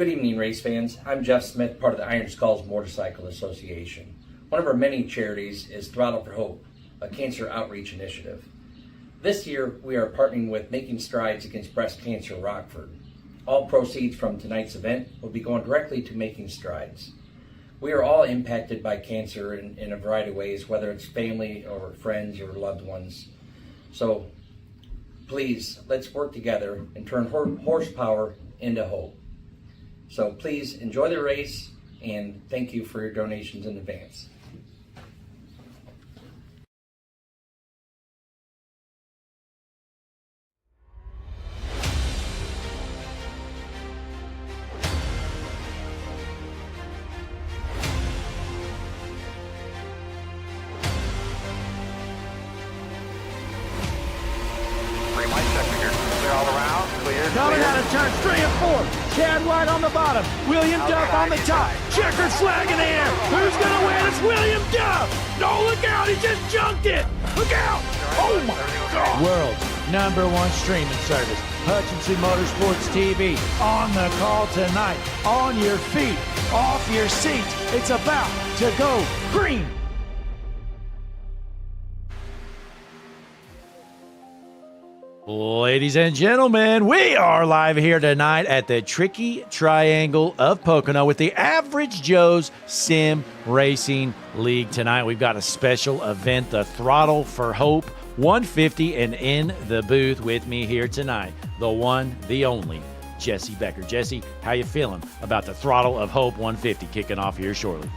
Good evening, race fans. I'm Jeff Smith, part of the Iron Skulls Motorcycle Association. One of our many charities is Throttle for Hope, a cancer outreach initiative. This year, we are partnering with Making Strides Against Breast Cancer Rockford. All proceeds from tonight's event will be going directly to Making Strides. We are all impacted by cancer in a variety of ways, whether it's family or friends or loved ones. So please, let's work together and turn horsepower into hope. So please enjoy the race, and thank you for your donations in advance. Coming out of turns 3 and 4. Chad White on the bottom. William Duff on the top. Checkered flag in the air. Who's going to win? It's William Duff. No, look out. He just junked it. Look out. Oh, my God. World's #1 streaming service. Hutchinson Motorsports TV. On the call tonight. On your feet. Off your seat. It's about to go green. Ladies and gentlemen, we are live here tonight at the Tricky Triangle of Pocono with the Average Joe's Sim Racing League. Tonight we've got a special event, the Throttle for Hope 150, and in the booth with me here tonight, the one, the only, Jesse Becker. Jesse, how you feeling about the Throttle of Hope 150 kicking off here shortly?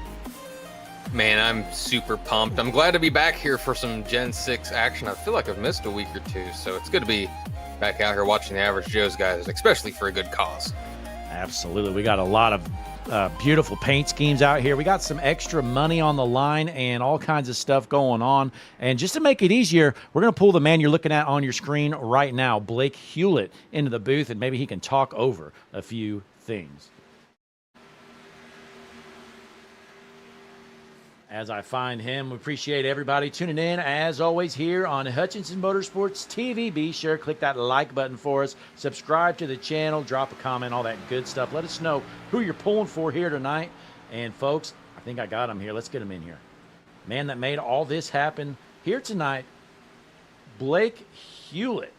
Man, I'm super pumped. I'm glad to be back here for some Gen 6 action. I feel like I've missed a week or two, so it's good to be back out here watching the Average Joe's guys, especially for a good cause. Absolutely. We got a lot of beautiful paint schemes out here. We got some extra money on the line and all kinds of stuff going on. And just to make it easier, we're going to pull the man you're looking at on your screen right now, Blake Hewlett, into the booth, and maybe he can talk over a few things. As I find him, we appreciate everybody tuning in, as always, here on Hutchinson Motorsports TV. Be sure to click that like button for us. Subscribe to the channel. Drop a comment, all that good stuff. Let us know who you're pulling for here tonight. And, folks, I think I got him here. Let's get him in here. Man that made all this happen here tonight, Blake Hewlett.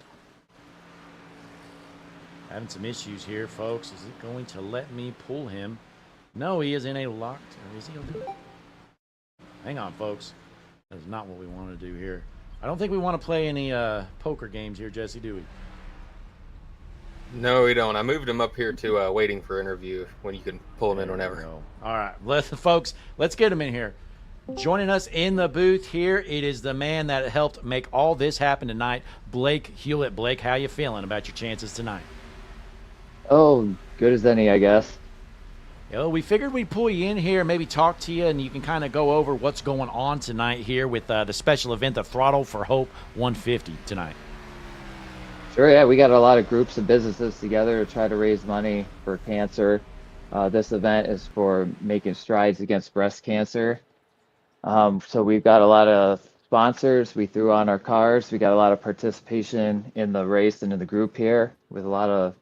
Having some issues here, folks. Is it going to let me pull him? No, he is in a locked. Or is he open? Hang on, folks. That is not what we want to do here. I don't think we want to play any poker games here, Jesse, do we? No, we don't. I moved him up here to waiting for interview when you can pull him in whenever. All right, folks, let's get him in here. Joining us in the booth here, it is the man that helped make all this happen tonight, Blake Hewlett. Blake, how you feeling about your chances tonight? Oh, good as any, I guess. We figured we'd pull you in here, maybe talk to you, and you can kind of go over what's going on tonight here with the special event, the Throttle for Hope 150 tonight. Sure, yeah, we got a lot of groups and businesses together to try to raise money for cancer. This event is for Making Strides Against Breast Cancer. So we've got a lot of sponsors. We threw on our cars. We got a lot of participation in the race and in the group here with a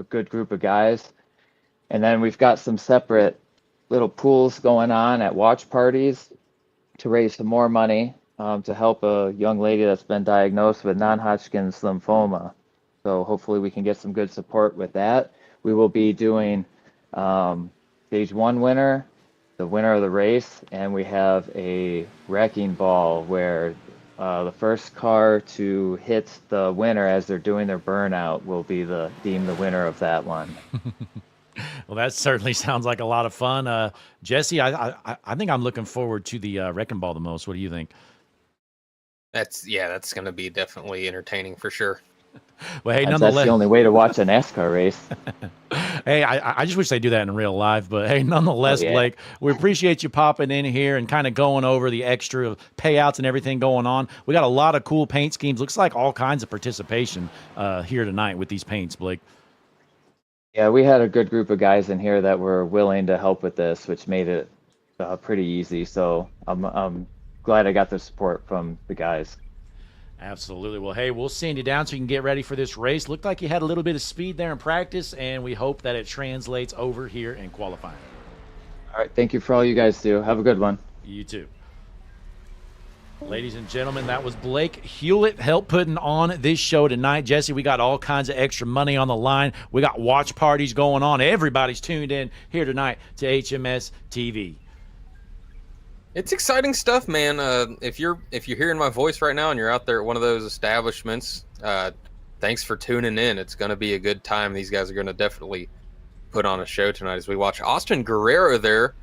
good group of guys. And then we've got some separate little pools going on at watch parties to raise some more money to help a young lady that's been diagnosed with non-Hodgkin's lymphoma. So hopefully we can get some good support with that. We will be doing stage 1 winner, the winner of the race, and we have a wrecking ball where the first car to hit the winner as they're doing their burnout will be deemed the winner of that one. Well, that certainly sounds like a lot of fun. Jesse, I think I'm looking forward to the wrecking ball the most. What do you think? That's going to be definitely entertaining for sure. Well, hey, That's nonetheless, the only way to watch a NASCAR race. Hey, I just wish they do that in real life. But hey, nonetheless, yeah. Blake, we appreciate you popping in here and kind of going over the extra payouts and everything going on. We got a lot of cool paint schemes. Looks like all kinds of participation here tonight with these paints, Blake. Yeah, we had a good group of guys in here that were willing to help with this, which made it pretty easy. So I'm glad I got the support from the guys. Absolutely. Well, hey, we'll send you down so you can get ready for this race. Looked like you had a little bit of speed there in practice, and we hope that it translates over here in qualifying. All right. Thank you for all you guys do. Have a good one. You too. Ladies and gentlemen, that was Blake Hewlett help putting on this show tonight. Jesse, we got all kinds of extra money on the line. We got watch parties going on. Everybody's tuned in here tonight to HMS TV. It's exciting stuff, man. If you're hearing my voice right now and you're out there at one of those establishments, thanks for tuning in. It's going to be a good time. These guys are going to definitely put on a show tonight as we watch Austin Guerrero there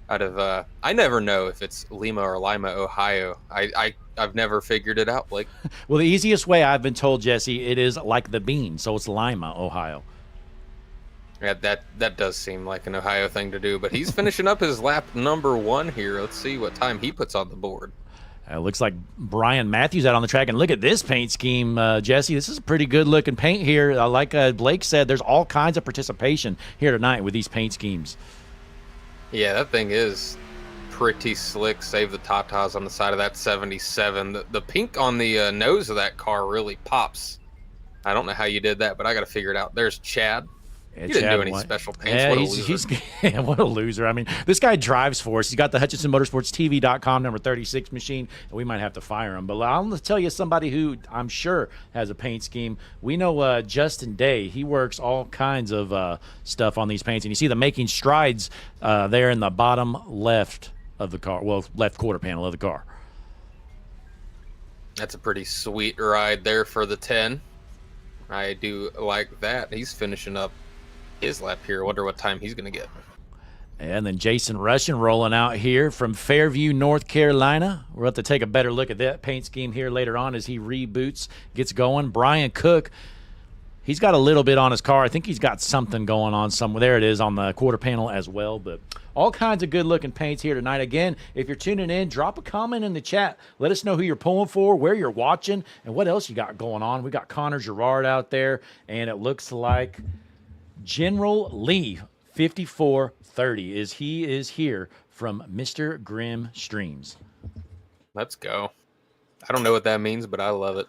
out of I never know if it's Lima or Lima, Ohio. I've never figured it out, Blake. Well, the easiest way I've been told, Jesse, it is like the bean, so it's Lima, Ohio. Yeah, that does seem like an Ohio thing to do, but he's finishing up his lap number 1 here. Let's see what time he puts on the board. Looks like Brian Matthews out on the track, and look at this paint scheme, Jesse. This is a pretty good-looking paint here. Like Blake said, there's all kinds of participation here tonight with these paint schemes. Yeah, that thing is pretty slick. Save the tatas on the side of that 77. The pink on the nose of that car really pops. I don't know how you did that, but I got to figure it out. There's Chad. Yeah, he didn't do any special paints. What a loser. What a loser. I mean, this guy drives for us. He's got the HutchinsonMotorsportsTV.com number 36 machine, and we might have to fire him. But I'm going to tell you somebody who I'm sure has a paint scheme. We know Justin Day. He works all kinds of stuff on these paints, and you see the making strides there in the bottom left of the car, well, left quarter panel of the car. That's a pretty sweet ride there for the 10. I do like that. He's finishing up his lap here. I wonder what time he's going to get. And then Jason Russian rolling out here from Fairview, North Carolina. We'll have to take a better look at that paint scheme here later on as he reboots, gets going. Brian Cook, he's got a little bit on his car. I think he's got something going on somewhere. There it is on the quarter panel as well. But all kinds of good-looking paints here tonight. Again, if you're tuning in, drop a comment in the chat. Let us know who you're pulling for, where you're watching, and what else you got going on. We got Connor Gerard out there, and it looks like General Lee 5430 is here from Mr. Grimm Streams. Let's go. I don't know what that means, but I love it.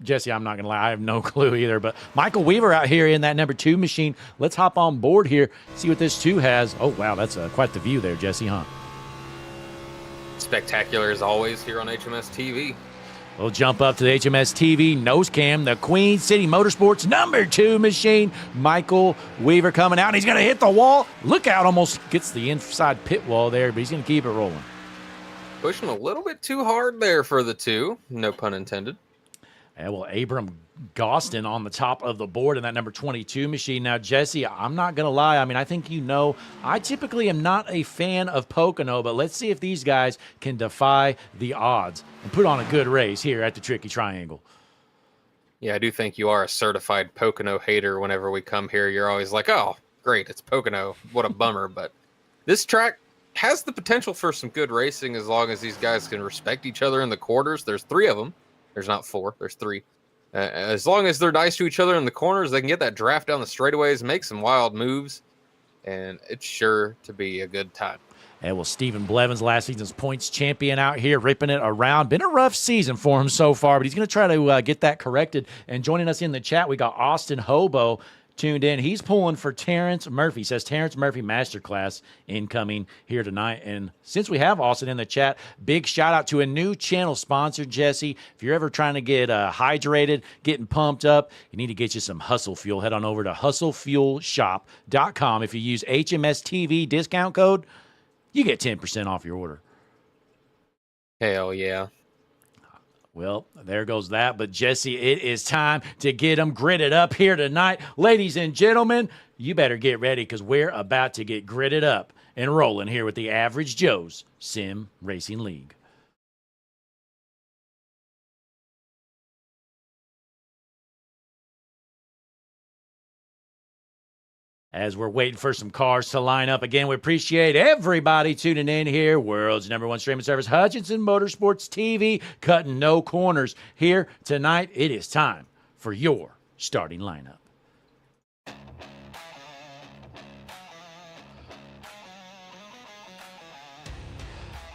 Jesse, I'm not going to lie. I have no clue either. But Michael Weaver out here in that number 2 machine. Let's hop on board here, see what this 2 has. Oh, wow, that's quite the view there, Jesse, huh? Spectacular as always here on HMS TV. We'll jump up to the HMS TV nose cam, the Queen City Motorsports number 2 machine. Michael Weaver coming out, and he's going to hit the wall. Look out, almost gets the inside pit wall there, but he's going to keep it rolling. Pushing a little bit too hard there for the 2. No pun intended. And well, Abram Gostin on the top of the board in that number 22 machine. Now, Jesse, I'm not going to lie. I mean, I think you know, I typically am not a fan of Pocono, but let's see if these guys can defy the odds and put on a good race here at the Tricky Triangle. Yeah, I do think you are a certified Pocono hater. Whenever we come here, you're always like, oh, great, it's Pocono. What a bummer. But this track has the potential for some good racing as long as these guys can respect each other in the quarters. There's 3 of them. There's not 4. There's 3. As long as they're nice to each other in the corners, they can get that draft down the straightaways, make some wild moves, and it's sure to be a good time. And well, Stephen Blevins, last season's points champion out here, ripping it around. Been a rough season for him so far, but he's going to try to get that corrected. And joining us in the chat, we got Austin Hobo tuned in. He's pulling for Terrence Murphy. Says Terrence Murphy Masterclass incoming here tonight. And since we have Austin in the chat, big shout out to a new channel sponsor, Jesse. If you're ever trying to get hydrated, getting pumped up, you need to get you some Hustle Fuel. Head on over to hustlefuelshop.com. If you use HMS TV discount code, you get 10% off your order. Hell yeah. Well, there goes that. But, Jesse, it is time to get them gritted up here tonight. Ladies and gentlemen, you better get ready because we're about to get gritted up and rolling here with the Average Joe's Sim Racing League. As we're waiting for some cars to line up, again, we appreciate everybody tuning in here. World's #1 streaming service, Hutchinson Motorsports TV, cutting no corners. Here tonight, it is time for your starting lineup.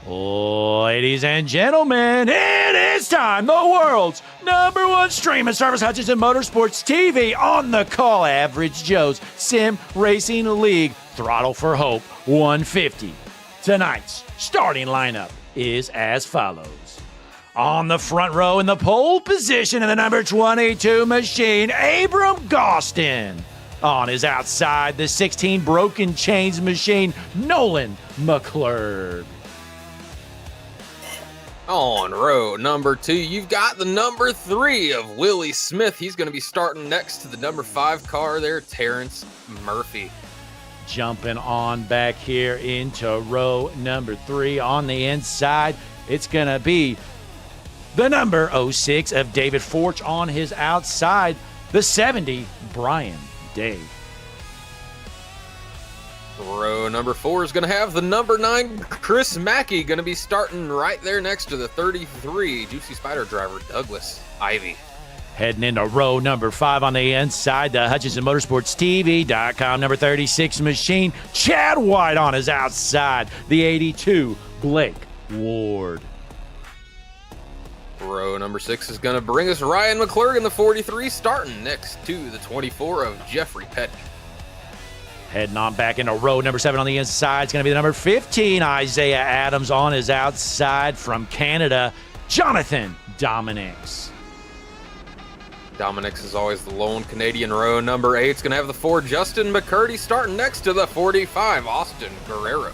Ladies and gentlemen, it It's time, the world's #1 streaming service, Hutchinson Motorsports TV, on the call, Average Joe's Sim Racing League, Throttle for Hope 150. Tonight's starting lineup is as follows. On the front row in the pole position in the number 22 machine, Abram Gostin. On his outside, the 16 Broken Chains machine, Nolan McClurg. On row number 2, you've got the number 3 of Willie Smith. He's going to be starting next to the number 5 car there, Terrence Murphy. Jumping on back here into row number 3 on the inside, it's going to be the number 06 of David Forch. On his outside, the 70 Brian Day. Row number 4 is going to have the number 9 Chris Mackey, going to be starting right there next to the 33 Juicy Spider driver Douglas Ivy. Heading into row number 5 on the inside, the Hutchinson Motorsports TV.com number 36 machine, Chad White. On his outside, the 82 Blake Ward. Row number 6 is going to bring us Ryan McClurg in the 43, starting next to the 24 of Jeffrey Petty. Heading on back into row number 7 on the inside, it's going to be the number 15, Isaiah Adams. On his outside from Canada, Jonathan Dominics. Dominics is always the lone Canadian. Row number 8 is going to have the 4 Justin McCurdy, starting next to the 45 Austin Guerrero.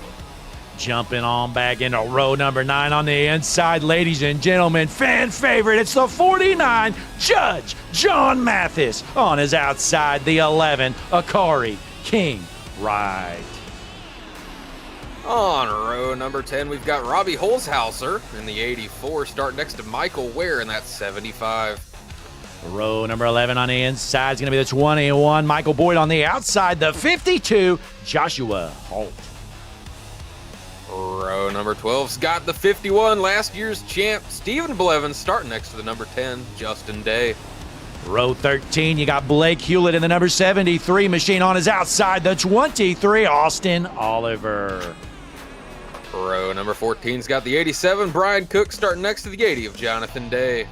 Jumping on back into row number 9 on the inside, ladies and gentlemen, fan favorite, it's the 49 Judge John Mathis. On his outside, the 11 Akari King Ride. On row number 10, we've got Robbie Holzhauser in the 84, starting next to Michael Ware in that 75. Row number 11 on the inside is going to be the 21 Michael Boyd. On the outside, the 52 Joshua Holt. Row number 12's got the 51, last year's champ Stephen Blevins, starting next to the number 10 Justin Day. Row 13, you got Blake Hewlett in the number 73 machine. On his outside, the 23 Austin Oliver. Row number 14's got the 87 Brian Cook, starting next to the 80 of Jonathan Day.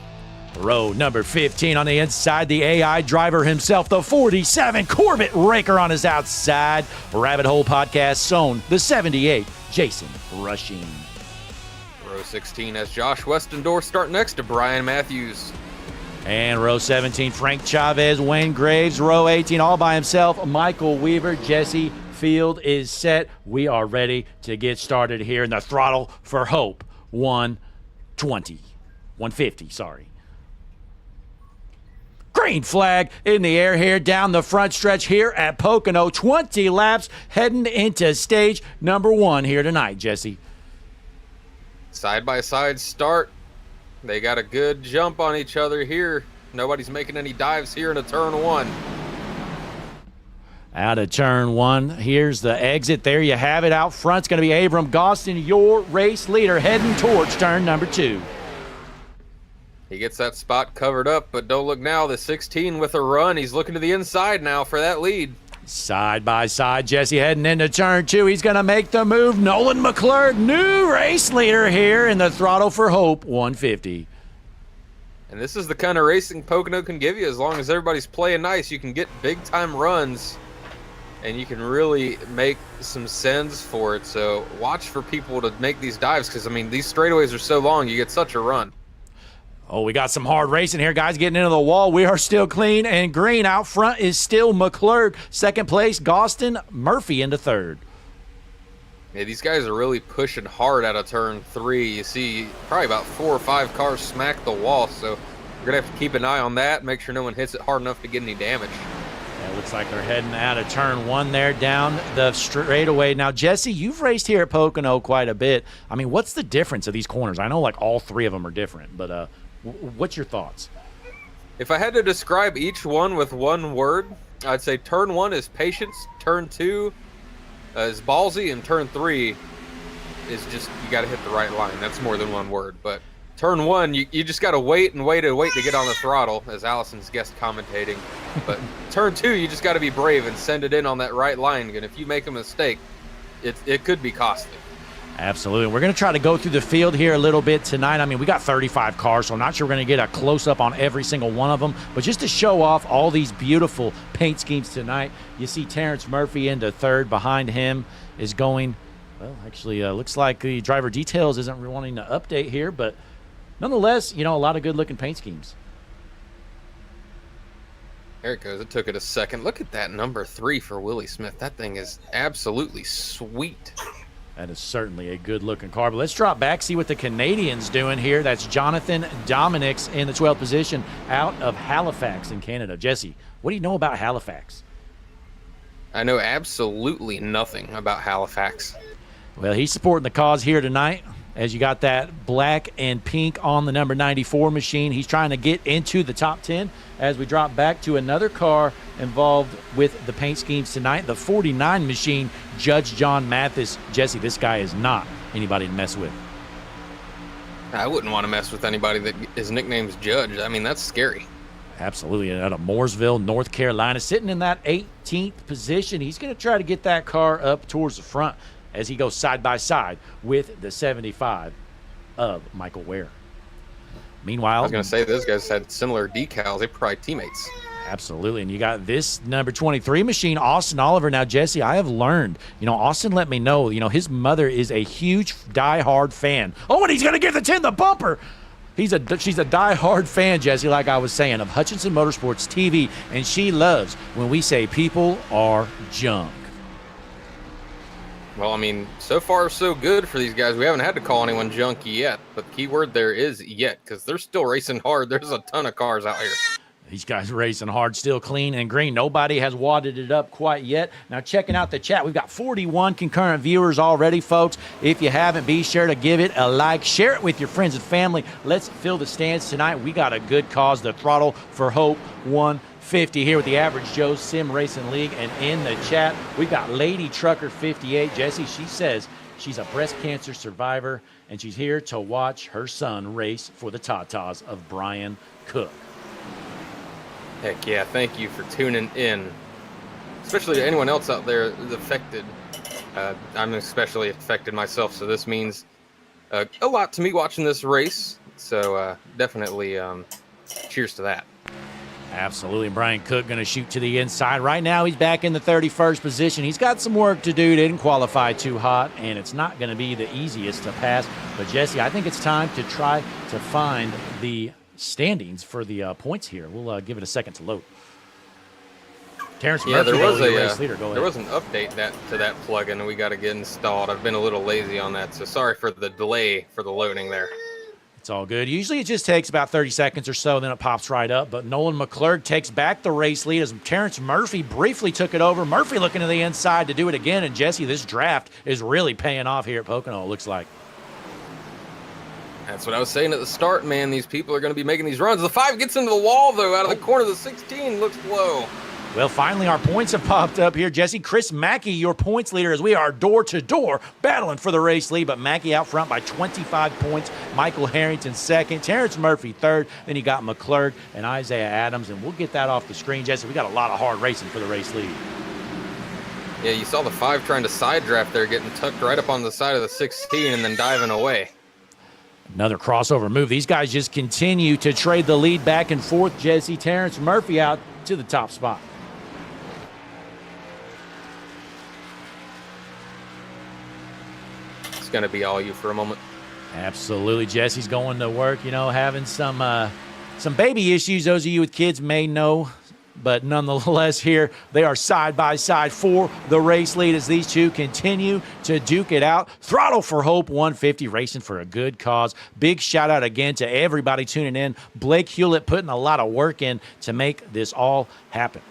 Row number 15 on the inside, the AI driver himself, the 47 Corbett Raker. On his outside, Rabbit Hole Podcast zone, the 78 Jason Rushing. Row 16 has Josh Westendorf, starting next to Brian Matthews. And row 17, Frank Chavez, Wayne Graves. Row 18, all by himself, Michael Weaver. Jesse Field is set. We are ready to get started here in the Throttle for Hope 150, sorry. Green flag in the air here down the front stretch here at Pocono. 20 laps heading into stage number 1 here tonight, Jesse. Side-by-side start. They got a good jump on each other here. Nobody's making any dives here in a turn 1. Out of turn 1, here's the exit. There you have it. Out front, it's going to be Abram Gostin, your race leader, heading towards turn number 2. He gets that spot covered up, but don't look now. The 16 with a run. He's looking to the inside now for that lead. Side by side, Jesse heading into turn 2. He's going to make the move. Nolan McClurg, new race leader here in the Throttle for Hope 150. And this is the kind of racing Pocono can give you. As long as everybody's playing nice, you can get big-time runs, and you can really make some sends for it. So watch for people to make these dives because, I mean, these straightaways are so long, you get such a run. Oh, we got some hard racing here, guys, getting into the wall. We are still clean and green. Out front is still McClurg. Second place, Gostin. Murphy into third. Yeah, these guys are really pushing hard out of turn 3. You see probably about 4 or 5 cars smack the wall, so you're going to have to keep an eye on that, make sure no one hits it hard enough to get any damage. Yeah, it looks like they're heading out of turn 1 there down the straightaway. Now, Jesse, you've raced here at Pocono quite a bit. I mean, what's the difference of these corners? I know like all 3 of them are different, but what's your thoughts? If I had to describe each one with one word, I'd say turn 1 is patience, turn 2 is ballsy, and turn 3 is just you got to hit the right line. That's more than one word. But turn 1, you just got to wait and wait and wait to get on the throttle, as Allison's guest commentating. But turn 2, you just got to be brave and send it in on that right line. And if you make a mistake, it could be costly. Absolutely. We're going to try to go through the field here a little bit tonight. I mean, we got 35 cars, so I'm not sure we're going to get a close-up on every single one of them. But just to show off all these beautiful paint schemes tonight, you see Terrence Murphy into third. Behind him is going, well, actually, looks like the driver details isn't wanting to update here. But nonetheless, you know, a lot of good-looking paint schemes. There it goes. It took it a second. Look at that number 3 for Willie Smith. That thing is absolutely sweet. That is certainly a good-looking car. But let's drop back, see what the Canadians doing here. That's Jonathan Dominics in the 12th position out of Halifax in Canada. Jesse, what do you know about Halifax? I know absolutely nothing about Halifax. Well, he's supporting the cause here tonight. As you got that black and pink on the number 94 machine. He's trying to get into the top 10 as we drop back to another car involved with the paint schemes tonight. The 49 machine, Judge John Mathis. Jesse, this guy is not anybody to mess with. I wouldn't want to mess with anybody that his nickname's Judge. I mean, that's scary. Absolutely. Out of Mooresville, North Carolina, sitting in that 18th position. He's going to try to get that car up towards the front as he goes side by side with the 75 of Michael Ware. Meanwhile, I was going to say, those guys had similar decals. They're probably teammates. Absolutely. And you got this number 23 machine, Austin Oliver. Now, Jesse, I have learned, you know, Austin let me know, you know, his mother is a huge diehard fan. Oh, and he's going to give the 10 the bumper. She's a diehard fan, Jesse, like I was saying, of Hutchinson Motorsports TV, and she loves when we say people are junk. Well, I mean, so far so good for these guys. We haven't had to call anyone junky yet, but the key word there is yet, because they're still racing hard. There's a ton of cars out here. These guys racing hard, still clean and green. Nobody has wadded it up quite yet. Now, checking out the chat, we've got 41 concurrent viewers already, folks. If you haven't, be sure to give it a like. Share it with your friends and family. Let's fill the stands tonight. We got a good cause, the Throttle for Hope 150 here with the Average Joe Sim Racing League. And in the chat, we've got Lady Trucker 58. Jesse, she says she's a breast cancer survivor, and she's here to watch her son race for the Tatas of Brian Cook. Heck yeah, thank you for tuning in. Especially to anyone else out there that's affected. I'm especially affected myself, so this means a lot to me watching this race. So definitely cheers to that. Absolutely. Brian Cook going to shoot to the inside. Right now, he's back in the 31st position. He's got some work to do. Didn't qualify too hot, and it's not going to be the easiest to pass. But, Jesse, I think it's time to try to find the standings for the points here. We'll give it a second to load. Terrence Murphy, there was race leader. Go ahead. There was an update to that plugin, and we got to get installed. I've been a little lazy on that, so sorry for the delay for the loading there. It's all good. Usually it just takes about 30 seconds or so, then it pops right up. But Nolan McClurg takes back the race lead as Terrence Murphy briefly took it over. Murphy looking to the inside to do it again. And, Jesse, this draft is really paying off here at Pocono, it looks like. That's what I was saying at the start, man. These people are going to be making these runs. The 5 gets into the wall, though, out of the corner. The 16 looks low. Well, finally, our points have popped up here. Jesse, Chris Mackey, your points leader, as we are door-to-door battling for the race lead. But Mackey out front by 25 points. Michael Harrington second. Terrence Murphy third. Then you got McClurg and Isaiah Adams. And we'll get that off the screen, Jesse. We got a lot of hard racing for the race lead. Yeah, you saw the 5 trying to side draft there, getting tucked right up on the side of the 16 and then diving away. Another crossover move. These guys just continue to trade the lead back and forth, Jesse. Terrence Murphy out to the top spot. It's going to be all you for a moment. Absolutely. Jesse's going to work, you know, having some baby issues. Those of you with kids may know. But nonetheless, here they are side by side for the race lead as these two continue to duke it out. Throttle for Hope 150, racing for a good cause. Big shout out again to everybody tuning in. Blake Hewlett putting a lot of work in to make this all happen.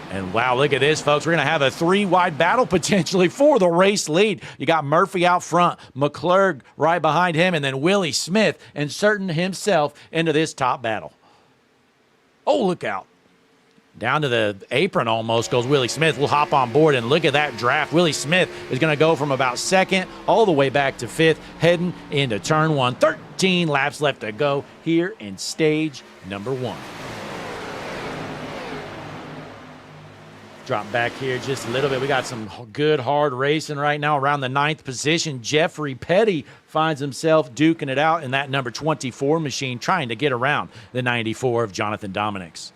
And wow, look at this, folks. We're going to have a 3-wide battle potentially for the race lead. You got Murphy out front, McClurg right behind him, and then Willie Smith inserting himself into this top battle. Oh, look out. Down to the apron almost goes Willie Smith. We'll hop on board and look at that draft. Willie Smith is going to go from about second all the way back to fifth, heading into turn 1. 13 laps left to go here in stage number 1. Drop back here just a little bit. We got some good, hard racing right now around the 9th position. Jeffrey Petty finds himself duking it out in that number 24 machine, trying to get around the 94 of Jonathan Dominics.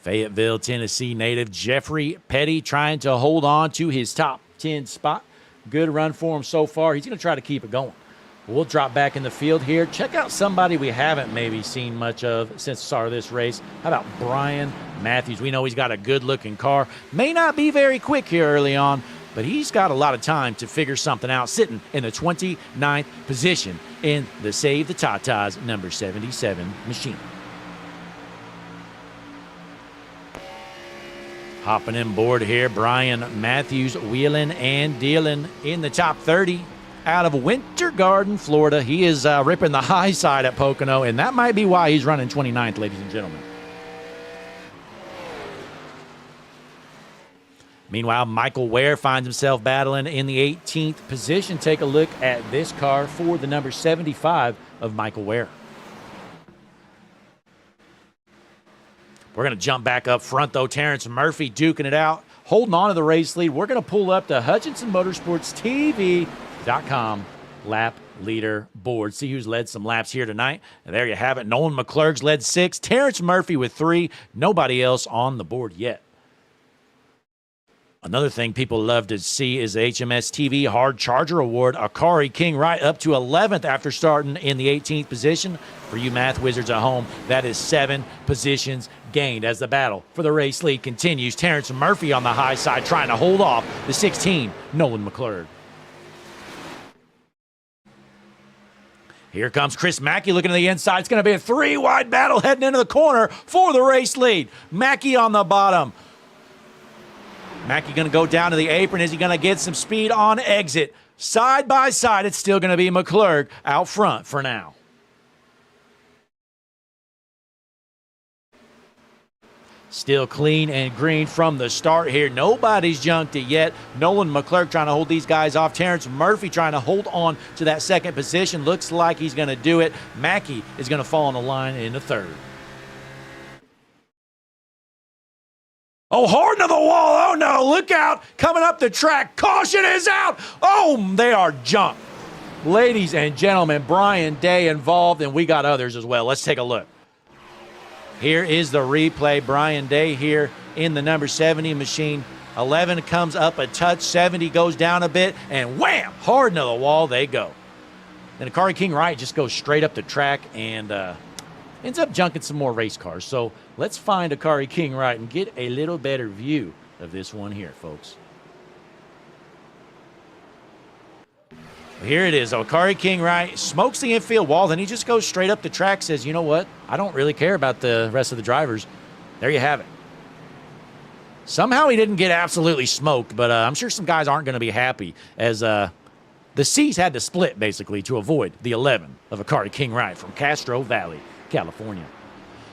Fayetteville, Tennessee native Jeffrey Petty trying to hold on to his top 10 spot. Good run for him so far. He's going to try to keep it going. We'll drop back in the field here. Check out somebody we haven't maybe seen much of since the start of this race. How about Brian Matthews? We know he's got a good-looking car. May not be very quick here early on, but he's got a lot of time to figure something out, sitting in the 29th position in the Save the Tatas number 77 machine. Hopping in board here, Brian Matthews wheeling and dealing in the top 30 out of Winter Garden, Florida. He is ripping the high side at Pocono, and that might be why he's running 29th, ladies and gentlemen. Meanwhile, Michael Ware finds himself battling in the 18th position. Take a look at this car for the number 75 of Michael Ware. We're going to jump back up front, though. Terrence Murphy duking it out, holding on to the race lead. We're going to pull up the Hutchinson Motorsports TV.com lap leader board. See who's led some laps here tonight. And there you have it. Nolan McClurg's led 6. Terrence Murphy with 3. Nobody else on the board yet. Another thing people love to see is the HMS TV Hard Charger Award. Akari King right up to 11th after starting in the 18th position. For you math wizards at home, that is 7 positions gained as the battle for the race lead continues. Terrence Murphy on the high side trying to hold off the 16, Nolan McClurg. Here comes Chris Mackey looking to the inside. It's going to be a 3-wide battle heading into the corner for the race lead. Mackey on the bottom. Mackey going to go down to the apron. Is he going to get some speed on exit? Side by side, it's still going to be McClurg out front for now. Still clean and green from the start here. Nobody's junked it yet. Nolan McClurg trying to hold these guys off. Terrence Murphy trying to hold on to that second position. Looks like he's going to do it. Mackey is going to fall on the line in the third. Oh, hard to the wall. Oh, no. Look out. Coming up the track. Caution is out. Oh, they are jumped. Ladies and gentlemen, Brian Day involved, and we got others as well. Let's take a look. Here is the replay. Brian Day here in the number 70 machine. 11 comes up a touch. 70 goes down a bit, and wham! Hard into the wall they go. Then Akari King Wright just goes straight up the track and ends up junking some more race cars. So let's find Akari King Wright and get a little better view of this one here, folks. Here it is. Akari King Wright smokes the infield wall. Then he just goes straight up the track, says, you know what? I don't really care about the rest of the drivers. There you have it. Somehow he didn't get absolutely smoked, but I'm sure some guys aren't going to be happy as the C's had to split, basically, to avoid the 11 of Akari King Wright from Castro Valley, California.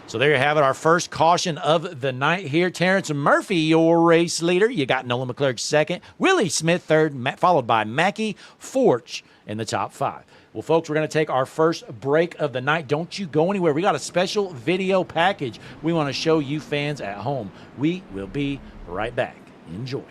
So there you have it, our first caution of the night here. Terrence Murphy, your race leader. You got Nolan McClurg second, Willie Smith third, followed by Mackie Forch in the top 5. Well, folks, we're going to take our first break of the night. Don't you go anywhere. We got a special video package we want to show you fans at home. We will be right back. Enjoy.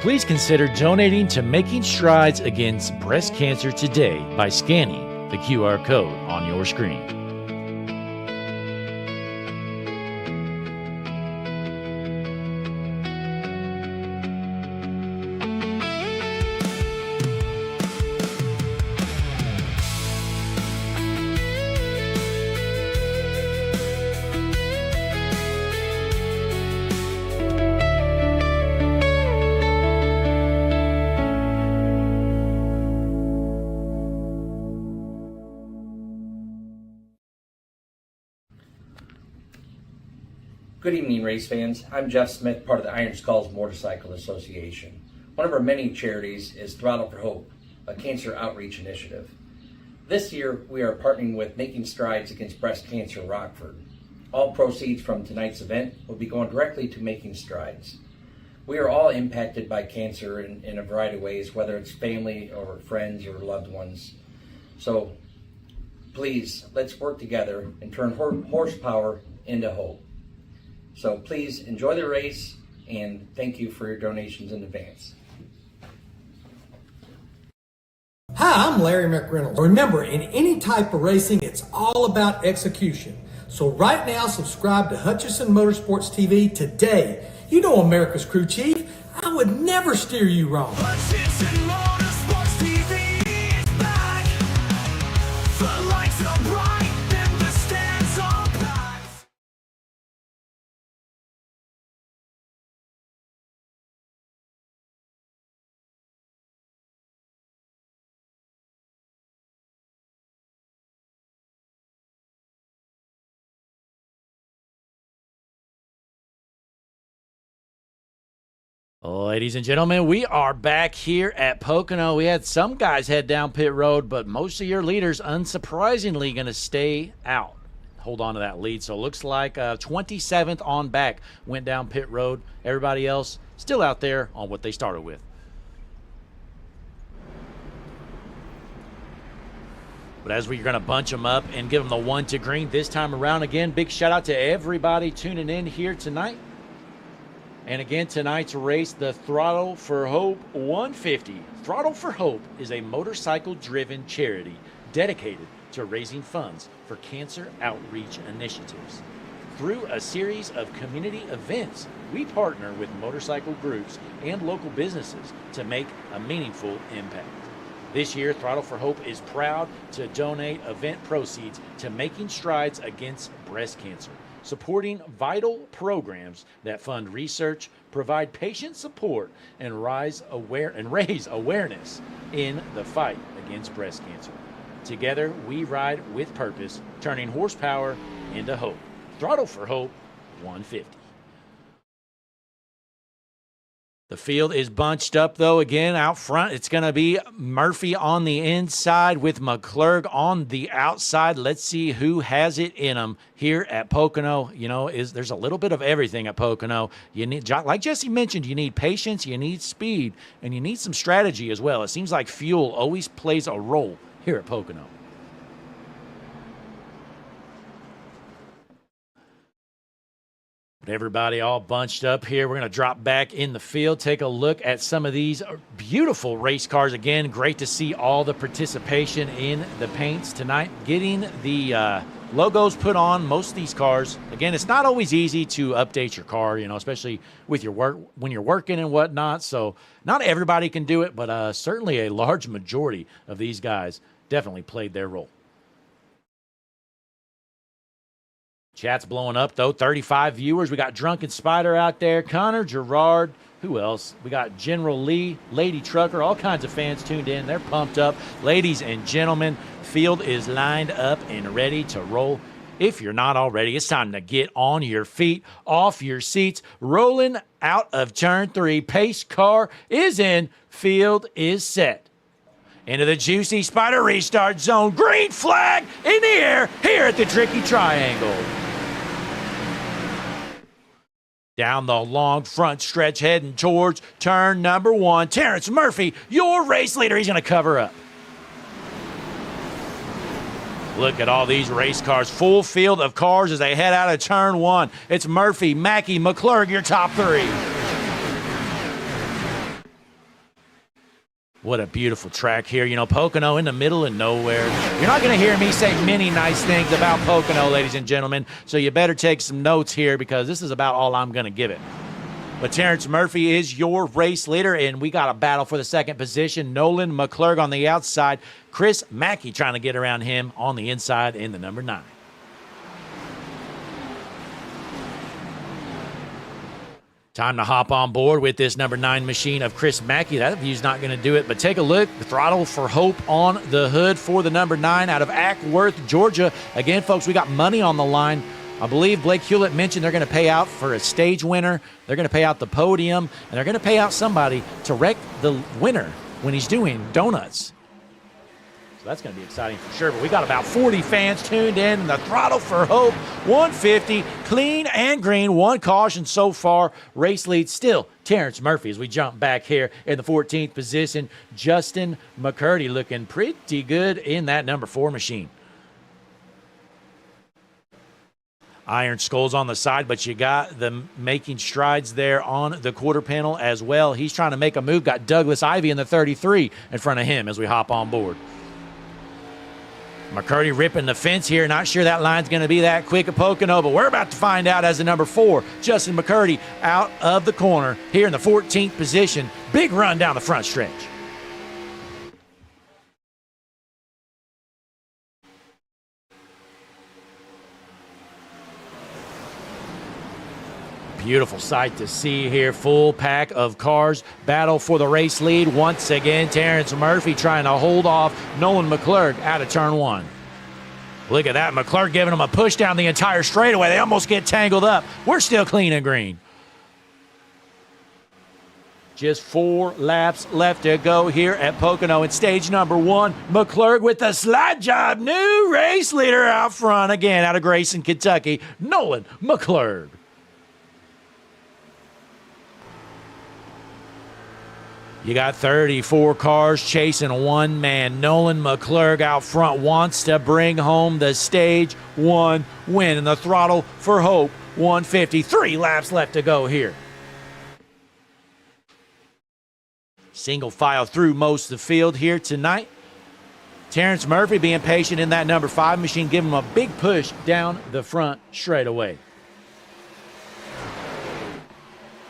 Please consider donating to Making Strides Against Breast Cancer today by scanning the QR code on your screen. Good evening, race fans. I'm Jeff Smith, part of the Iron Skulls Motorcycle Association. One of our many charities is Throttle for Hope, a cancer outreach initiative. This year, we are partnering with Making Strides Against Breast Cancer in Rockford. All proceeds from tonight's event will be going directly to Making Strides. We are all impacted by cancer in a variety of ways, whether it's family or friends or loved ones. So please, let's work together and turn horsepower into hope. So please enjoy the race, and thank you for your donations in advance. Hi, I'm Larry McReynolds. Remember, in any type of racing, it's all about execution. So right now, subscribe to Hutchison Motorsports TV today. You know America's crew chief. I would never steer you wrong. Hutchison Motorsports TV is back. The lights are bright and the stands are packed. Ladies and gentlemen, we are back here at Pocono. We had some guys head down pit road, but most of your leaders, unsurprisingly, going to stay out. Hold on to that lead. So it looks like 27th on back went down pit road. Everybody else still out there on what they started with. But as we're going to bunch them up and give them the 1 to green this time around, again, big shout out to everybody tuning in here tonight. And again, tonight's race, the Throttle for Hope 150. Throttle for Hope is a motorcycle-driven charity dedicated to raising funds for cancer outreach initiatives. Through a series of community events, we partner with motorcycle groups and local businesses to make a meaningful impact. This year, Throttle for Hope is proud to donate event proceeds to Making Strides Against Breast Cancer, supporting vital programs that fund research, provide patient support, and raise awareness in the fight against breast cancer. Together, we ride with purpose, turning horsepower into hope. Throttle for Hope 150. The field is bunched up, though. Again, out front, it's going to be Murphy on the inside with McClurg on the outside. Let's see who has it in them here at Pocono. You know, there's a little bit of everything at Pocono. You need, like Jesse mentioned, you need patience, you need speed, and you need some strategy as well. It seems like fuel always plays a role here at Pocono. Everybody all bunched up here. We're going to drop back in the field, take a look at some of these beautiful race cars. Again, great to see all the participation in the paints tonight. Getting the logos put on most of these cars. Again, it's not always easy to update your car, you know, especially with your work when you're working and whatnot. So not everybody can do it, but certainly a large majority of these guys definitely played their role. Chat's blowing up, though. 35 viewers. We got Drunken Spider out there. Connor, Gerard. Who else? We got General Lee, Lady Trucker. All kinds of fans tuned in. They're pumped up. Ladies and gentlemen, field is lined up and ready to roll. If you're not already, it's time to get on your feet, off your seats, rolling out of turn 3. Pace car is in. Field is set. Into the juicy Spider restart zone. Green flag in the air here at the Tricky Triangle. Down the long front stretch heading towards turn number 1. Terrence Murphy, your race leader. He's going to cover up. Look at all these race cars. Full field of cars as they head out of turn 1. It's Murphy, Mackey, McClurg, your top 3. What a beautiful track here. You know, Pocono in the middle of nowhere. You're not going to hear me say many nice things about Pocono, ladies and gentlemen, so you better take some notes here because this is about all I'm going to give it. But Terrence Murphy is your race leader, and we got a battle for the second position. Nolan McClurg on the outside. Chris Mackey trying to get around him on the inside in the number 9. Time to hop on board with this number 9 machine of Chris Mackey. That view's not going to do it, but take a look. The Throttle for Hope on the hood for the number 9 out of Ackworth, Georgia. Again, folks, we got money on the line. I believe Blake Hewlett mentioned they're going to pay out for a stage winner. They're going to pay out the podium, and they're going to pay out somebody to wreck the winner when he's doing donuts. So that's going to be exciting for sure. But we got about 40 fans tuned in. The Throttle for Hope 150, clean and green. One caution so far. Race lead still Terrence Murphy as we jump back here in the 14th position. Justin McCurdy looking pretty good in that number 4 machine. Iron Skulls on the side, but you got them making strides there on the quarter panel as well. He's trying to make a move. Got Douglas Ivey in the 33 in front of him as we hop on board. McCurdy ripping the fence here. Not sure that line's going to be that quick at Pocono, but we're about to find out as the number 4. Justin McCurdy out of the corner here in the 14th position. Big run down the front stretch. Beautiful sight to see here. Full pack of cars battle for the race lead. Once again, Terrence Murphy trying to hold off Nolan McClurg out of turn 1. Look at that. McClurg giving him a push down the entire straightaway. They almost get tangled up. We're still clean and green. Just 4 laps left to go here at Pocono in stage number 1. McClurg with the slide job. New race leader out front again out of Grayson, Kentucky. Nolan McClurg. You got 34 cars chasing one man. Nolan McClurg out front wants to bring home the stage 1 win in the Throttle for Hope 150. 3 laps left to go here. Single file through most of the field here tonight. Terrence Murphy being patient in that number 5 machine, giving him a big push down the front straightaway.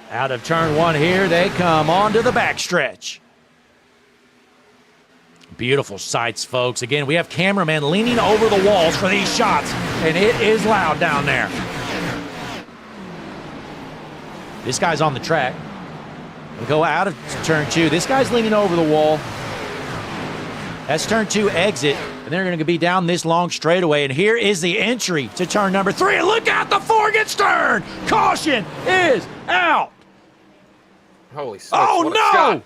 Out of turn 1 here, they come onto the backstretch. Beautiful sights, folks. Again, we have cameramen leaning over the walls for these shots, and it is loud down there. This guy's on the track. We go out of turn 2. This guy's leaning over the wall. That's turn 2 exit, and they're going to be down this long straightaway. And here is the entry to turn number 3. And look out, the 4 gets turned. Caution is out. Holy smokes, oh, what a no! shot.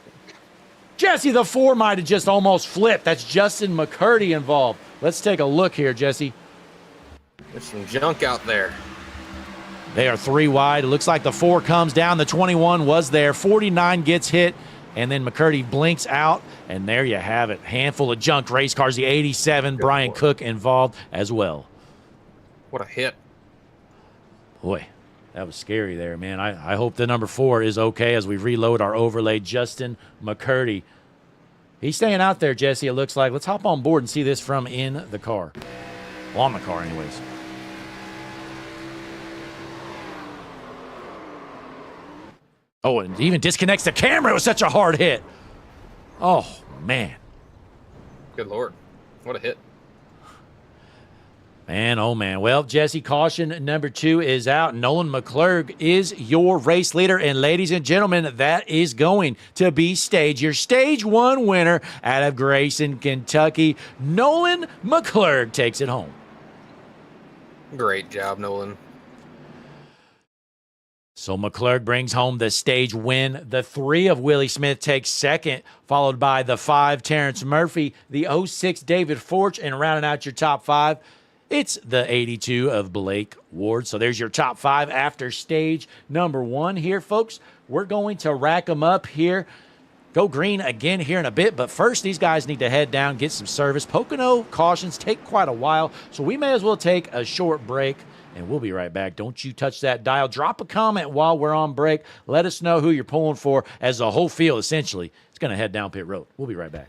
Jesse, the 4 might have just almost flipped. That's Justin McCurdy involved. Let's take a look here, Jesse. There's some junk out there. They are 3 wide. It looks like the 4 comes down. The 21 was there. 49 gets hit, and then McCurdy blinks out, and there you have it. Handful of junk race cars. The 87, Brian Cook involved as well. What a hit. Boy, that was scary there, man. I hope the number 4 is okay as we reload our overlay. Justin McCurdy. He's staying out there, Jesse, it looks like. Let's hop on board and see this from in the car. On the car, anyways. Oh, and even disconnects the camera. It was such a hard hit. Oh, man. Good Lord. What a hit. Man, oh, man. Well, Jesse, caution number 2 is out. Nolan McClurg is your race leader. And ladies and gentlemen, that is going to be your stage 1 winner out of Grayson, Kentucky. Nolan McClurg takes it home. Great job, Nolan. So McClurg brings home the stage win. The 3 of Willie Smith takes second, followed by the 5, Terrence Murphy, the 06, David Forge, and rounding out your top 5, it's the 82 of Blake Ward. So there's your top 5 after stage number 1 here, folks. We're going to rack them up here. Go green again here in a bit, but first these guys need to head down, get some service. Pocono cautions take quite a while, so we may as well take a short break, and we'll be right back. Don't you touch that dial. Drop a comment while we're on break. Let us know who you're pulling for, as the whole field essentially is going to head down pit road. We'll be right back.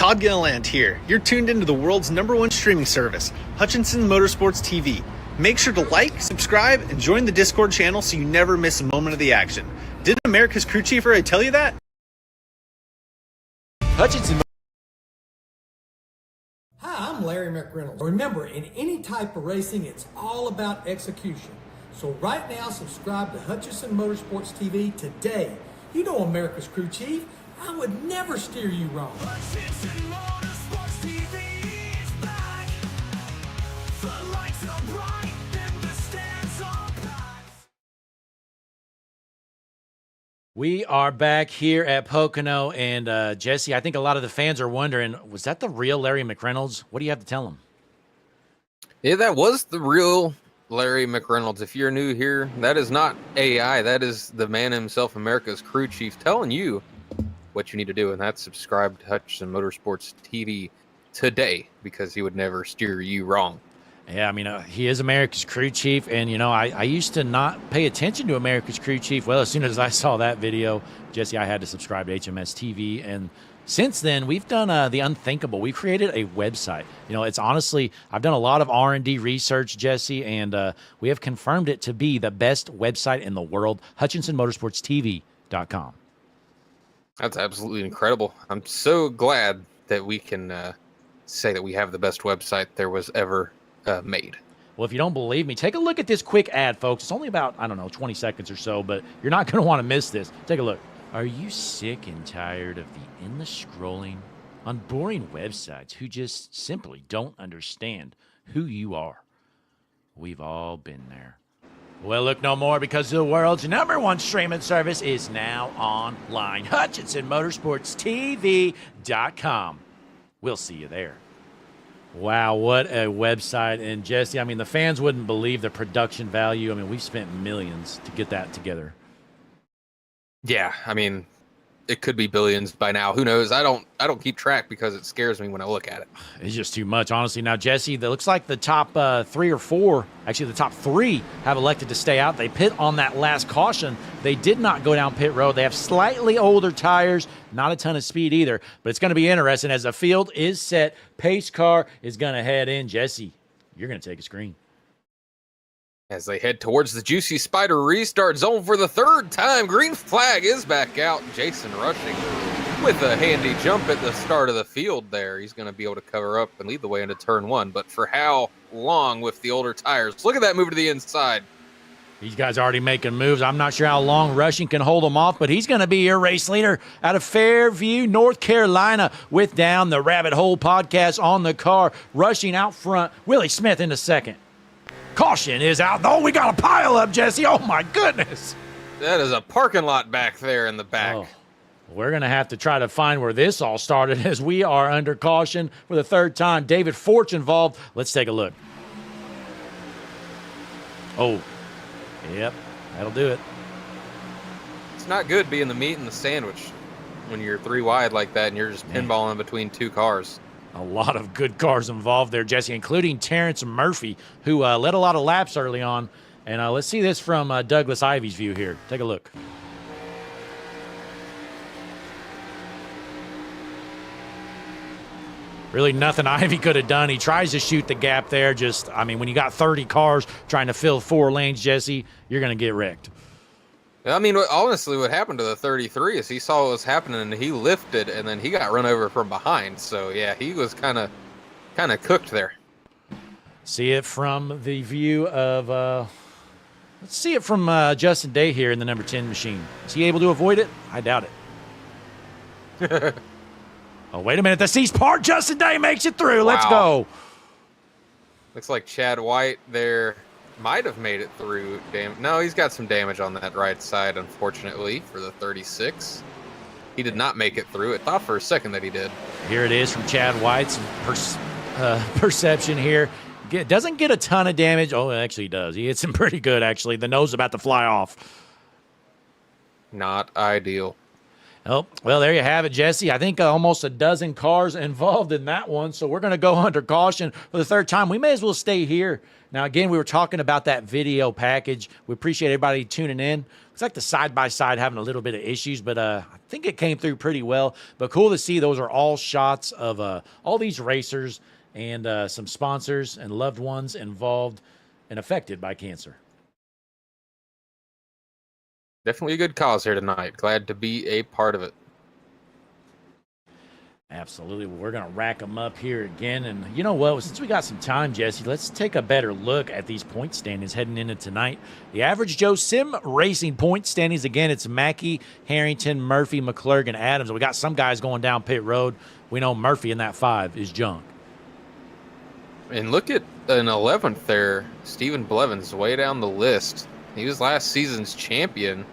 Todd Gilliland here. You're tuned into the world's #1 streaming service, Hutchinson Motorsports TV. Make sure to like, subscribe, and join the Discord channel so you never miss a moment of the action. Didn't America's crew chief already tell you that? Hutchinson. Hi, I'm Larry McReynolds. Remember, in any type of racing, it's all about execution. So right now, subscribe to Hutchinson Motorsports TV today. You know America's crew chief. I would never steer you wrong. Hutchinson Motorsports TV is back. The lights are bright and the stands are packed. We are back here at Pocono, and Jesse, I think a lot of the fans are wondering, was that the real Larry McReynolds? What do you have to tell them? Yeah, that was the real Larry McReynolds. If you're new here, that is not AI. That is the man himself, America's crew chief, telling you what you need to do, and that's subscribe to Hutchinson Motorsports TV today, because he would never steer you wrong. Yeah, I mean, he is America's crew chief, and, you know, I used to not pay attention to America's crew chief. Well, as soon as I saw that video, Jesse, I had to subscribe to HMS TV, and since then, we've done the unthinkable. We've created a website. You know, it's honestly, I've done a lot of R&D research, Jesse, and we have confirmed it to be the best website in the world, HutchinsonMotorsportsTV.com. That's absolutely incredible. I'm so glad that we can say that we have the best website there was ever made. Well, if you don't believe me, take a look at this quick ad, folks. It's only about, I don't know, 20 seconds or so, but you're not going to want to miss this. Take a look. Are you sick and tired of the endless scrolling on boring websites who just simply don't understand who you are? We've all been there. Well, look no more, because the world's #1 streaming service is now online. HutchinsonMotorsportsTV.com. We'll see you there. Wow, what a website. And Jesse, I mean, the fans wouldn't believe the production value. I mean, we've spent millions to get that together. Yeah, I mean, it could be billions by now. Who knows? I don't keep track because it scares me when I look at it. It's just too much, honestly. Now, Jesse, it looks like the top 3 or 4, actually the top 3 have elected to stay out. They pit on that last caution. They did not go down pit road. They have slightly older tires, not a ton of speed either, but it's going to be interesting as the field is set. Pace car is going to head in. Jesse, you're going to take a screen. As they head towards the Juicy Spider restart zone for the 3rd time, green flag is back out. Jason rushing with a handy jump at the start of the field there. He's going to be able to cover up and lead the way into turn 1, but for how long with the older tires? Look at that move to the inside. These guys are already making moves. I'm not sure how long Rushing can hold them off, but he's going to be your race leader out of Fairview, North Carolina, with Down the Rabbit Hole podcast on the car. Rushing out front, Willie Smith into second. Caution is out. Oh, we got a pile up, Jesse. Oh, my goodness. That is a parking lot back there in the back. Oh, we're going to have to try to find where this all started, as we are under caution for the 3rd time. David Fort's involved. Let's take a look. Oh, yep, that'll do it. It's not good being the meat and the sandwich when you're 3 wide like that and you're just pinballing between 2 cars. A lot of good cars involved there, Jesse, including Terrence Murphy, who led a lot of laps early on. And let's see this from Douglas Ivy's view here. Take a look. Really nothing Ivy could have done. He tries to shoot the gap there. Just, I mean, when you got 30 cars trying to fill 4 lanes, Jesse, you're going to get wrecked. I mean, honestly, what happened to the 33 is he saw what was happening and he lifted and then he got run over from behind. So, yeah, he was kind of cooked there. See it from the view of, let's see it from Justin Day here in the number 10 machine. Is he able to avoid it? I doubt it. Oh, wait a minute. The C's part. Justin Day makes it through. Let's go. Looks like Chad White there might have made it through. No, he's got some damage on that right side, unfortunately, for the 36. He did not make it through. It thought for a second that he did. Here it is from Chad White's perception here. Doesn't get a ton of damage. Oh, actually he does. He hits him pretty good, actually. The nose about to fly off. Not ideal. Oh, well, there you have it, Jesse. I think almost a dozen cars involved in that one, so we're going to go under caution for the 3rd time. We may as well stay here. Now, again, we were talking about that video package. We appreciate everybody tuning in. Looks like the side-by-side having a little bit of issues, but I think it came through pretty well. But cool to see those are all shots of all these racers and some sponsors and loved ones involved and affected by cancer. Definitely a good cause here tonight. Glad to be a part of it. Absolutely. Well, we're going to rack them up here again. And you know what? Since we got some time, Jesse, let's take a better look at these point standings heading into tonight. The Average Joe Sim Racing point standings, again, it's Mackey, Harrington, Murphy, McClurg, and Adams. We got some guys going down pit road. We know Murphy in that 5 is junk. And look at an 11th there. Stephen Blevins way down the list. He was last season's champion.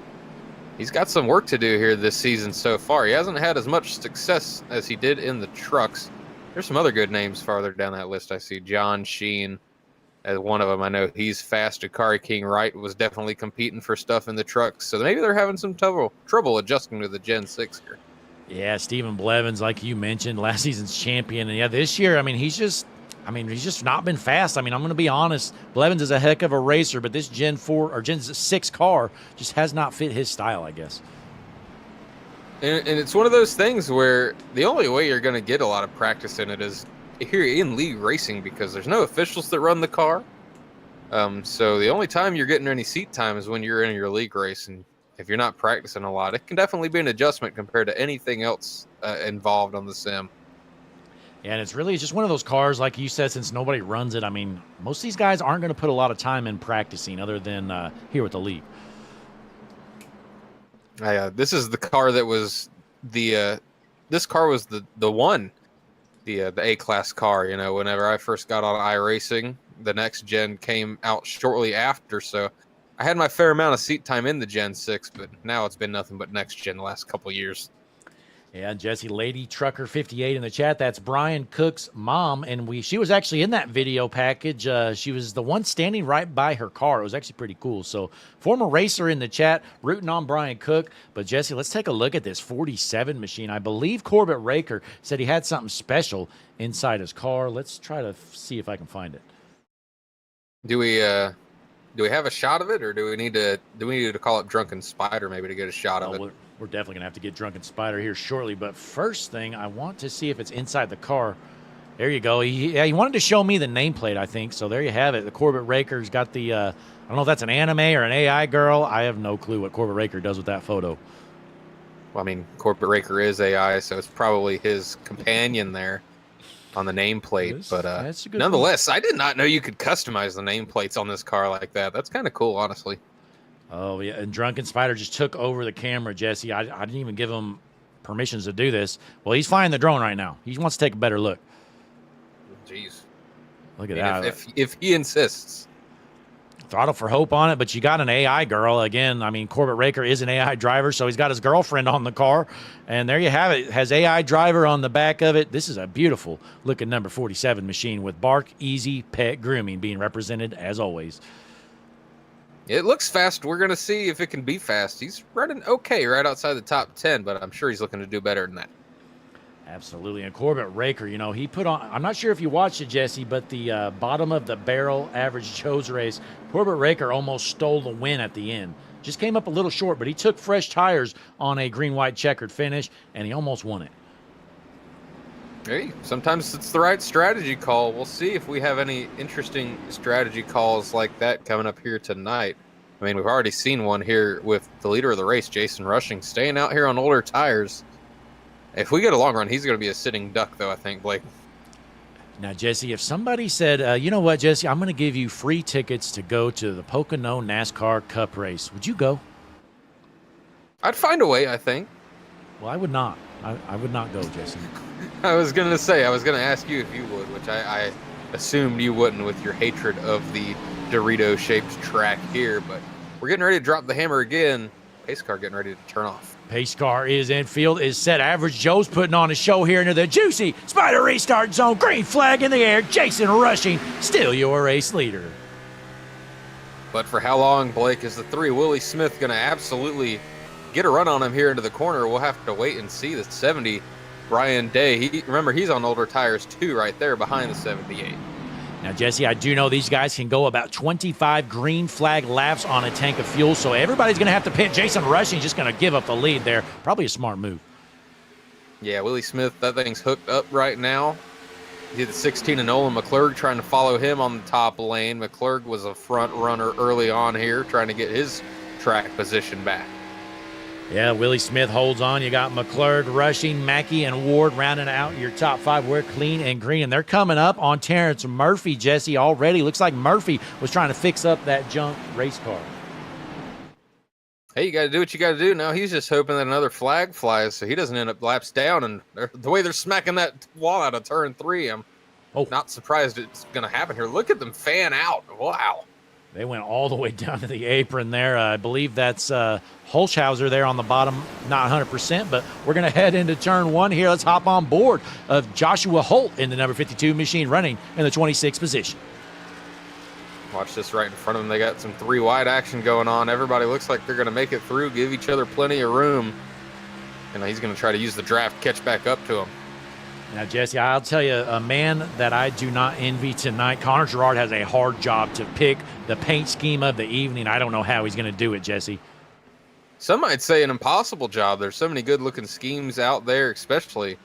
He's got some work to do here this season so far. He hasn't had as much success as he did in the trucks. There's some other good names farther down that list. I see John Sheen as one of them. I know he's fast. Akari King Wright was definitely competing for stuff in the trucks. So maybe they're having some trouble adjusting to the Gen 6 here. Yeah, Stephen Blevins, like you mentioned, last season's champion. And yeah, this year, he's just not been fast. I'm going to be honest. Blevins is a heck of a racer, but this Gen 4 or Gen 6 car just has not fit his style, I guess. And it's one of those things where the only way you're going to get a lot of practice in it is here in league racing, because there's no officials that run the car. So the only time you're getting any seat time is when you're in your league race. And if you're not practicing a lot, it can definitely be an adjustment compared to anything else involved on the sim. Yeah, and it's really just one of those cars, like you said, since nobody runs it. Most of these guys aren't going to put a lot of time in practicing other than here with the league. This is the car that was this car was the A-class car. Whenever I first got on iRacing, the next gen came out shortly after. So I had my fair amount of seat time in the Gen 6, but now it's been nothing but next gen the last couple of years. Yeah, Jesse, Lady Trucker 58 in the chat. That's Brian Cook's mom, and she was actually in that video package. She was the one standing right by her car. It was actually pretty cool. So, former racer in the chat, rooting on Brian Cook. But Jesse, let's take a look at this 47 machine. I believe Corbett Raker said he had something special inside his car. Let's try to see if I can find it. Do we have a shot of it, or do we need to call up Drunken Spider maybe to get a shot of it? We're definitely going to have to get Drunken Spider here shortly. But first thing, I want to see if it's inside the car. There you go. He wanted to show me the nameplate, I think. So there you have it. The Corbett Raker's got the, I don't know if that's an anime or an AI girl. I have no clue what Corbett Raker does with that photo. Well, Corbett Raker is AI, so it's probably his companion there on the nameplate. But nonetheless, I did not know you could customize the nameplates on this car like that. That's kind of cool, honestly. Oh, yeah, and Drunken Spider just took over the camera, Jesse. I didn't even give him permissions to do this. Well, he's flying the drone right now. He wants to take a better look. Jeez. Look at that. If he insists. Throttle for Hope on it, but you got an AI girl. Again, Corbett Raker is an AI driver, so he's got his girlfriend on the car. And there you have it. It has AI driver on the back of it. This is a beautiful looking number 47 machine with Bark Easy Pet Grooming being represented as always. It looks fast. We're going to see if it can be fast. He's running okay right outside the top 10, but I'm sure he's looking to do better than that. Absolutely. And Corbett Raker, he put on, I'm not sure if you watched it, Jesse, but the bottom of the barrel Average Joe's race, Corbett Raker almost stole the win at the end. Just came up a little short, but he took fresh tires on a green-white checkered finish, and he almost won it. Hey, sometimes it's the right strategy call. We'll see if we have any interesting strategy calls like that coming up here tonight. We've already seen one here with the leader of the race, Jason Rushing, staying out here on older tires. If we get a long run, he's going to be a sitting duck, though, I think, Blake. Now, Jesse, if somebody said, you know what, Jesse, I'm going to give you free tickets to go to the Pocono NASCAR Cup race, would you go? I'd find a way, I think. Well, I would not. I would not go, Jesse. I was going to ask you if you would, which I assumed you wouldn't with your hatred of the Dorito-shaped track here, but we're getting ready to drop the hammer again. Pace car getting ready to turn off. Pace car is in field, is set. Average Joe's putting on a show here into the juicy Spider restart zone. Green flag in the air. Jason Rushing, still your race leader. But for how long, Blake, is the 3 Willie Smith going to absolutely get a run on him here into the corner? We'll have to wait and see. The 70, Brian Day, remember he's on older tires too right there behind the 78. Now, Jesse, I do know these guys can go about 25 green flag laps on a tank of fuel, so everybody's going to have to pit. Jason Rushing's just going to give up the lead there. Probably a smart move. Yeah, Willie Smith, that thing's hooked up right now. You see the 16 and Nolan McClurg trying to follow him on the top lane. McClurg was a front runner early on here, trying to get his track position back. Yeah, Willie Smith holds on. You got McClurg, Rushing, Mackey, and Ward rounding out your top 5. We're clean and green. And they're coming up on Terrence Murphy, Jesse, already. Looks like Murphy was trying to fix up that junk race car. Hey, you got to do what you got to do. Now he's just hoping that another flag flies so he doesn't end up laps down. And the way they're smacking that wall out of turn 3, I'm not surprised it's going to happen here. Look at them fan out. Wow. They went all the way down to the apron there. I believe that's Holshauser there on the bottom, not 100%, but we're going to head into turn 1 here. Let's hop on board of Joshua Holt in the number 52 machine, running in the 26th position. Watch this right in front of them. They got some 3 wide action going on. Everybody looks like they're going to make it through, give each other plenty of room. And he's going to try to use the draft, catch back up to him. Now, Jesse, I'll tell you, a man that I do not envy tonight, Connor Girard has a hard job to pick the paint scheme of the evening. I don't know how he's going to do it, Jesse. Some might say an impossible job. There's so many good-looking schemes out there, especially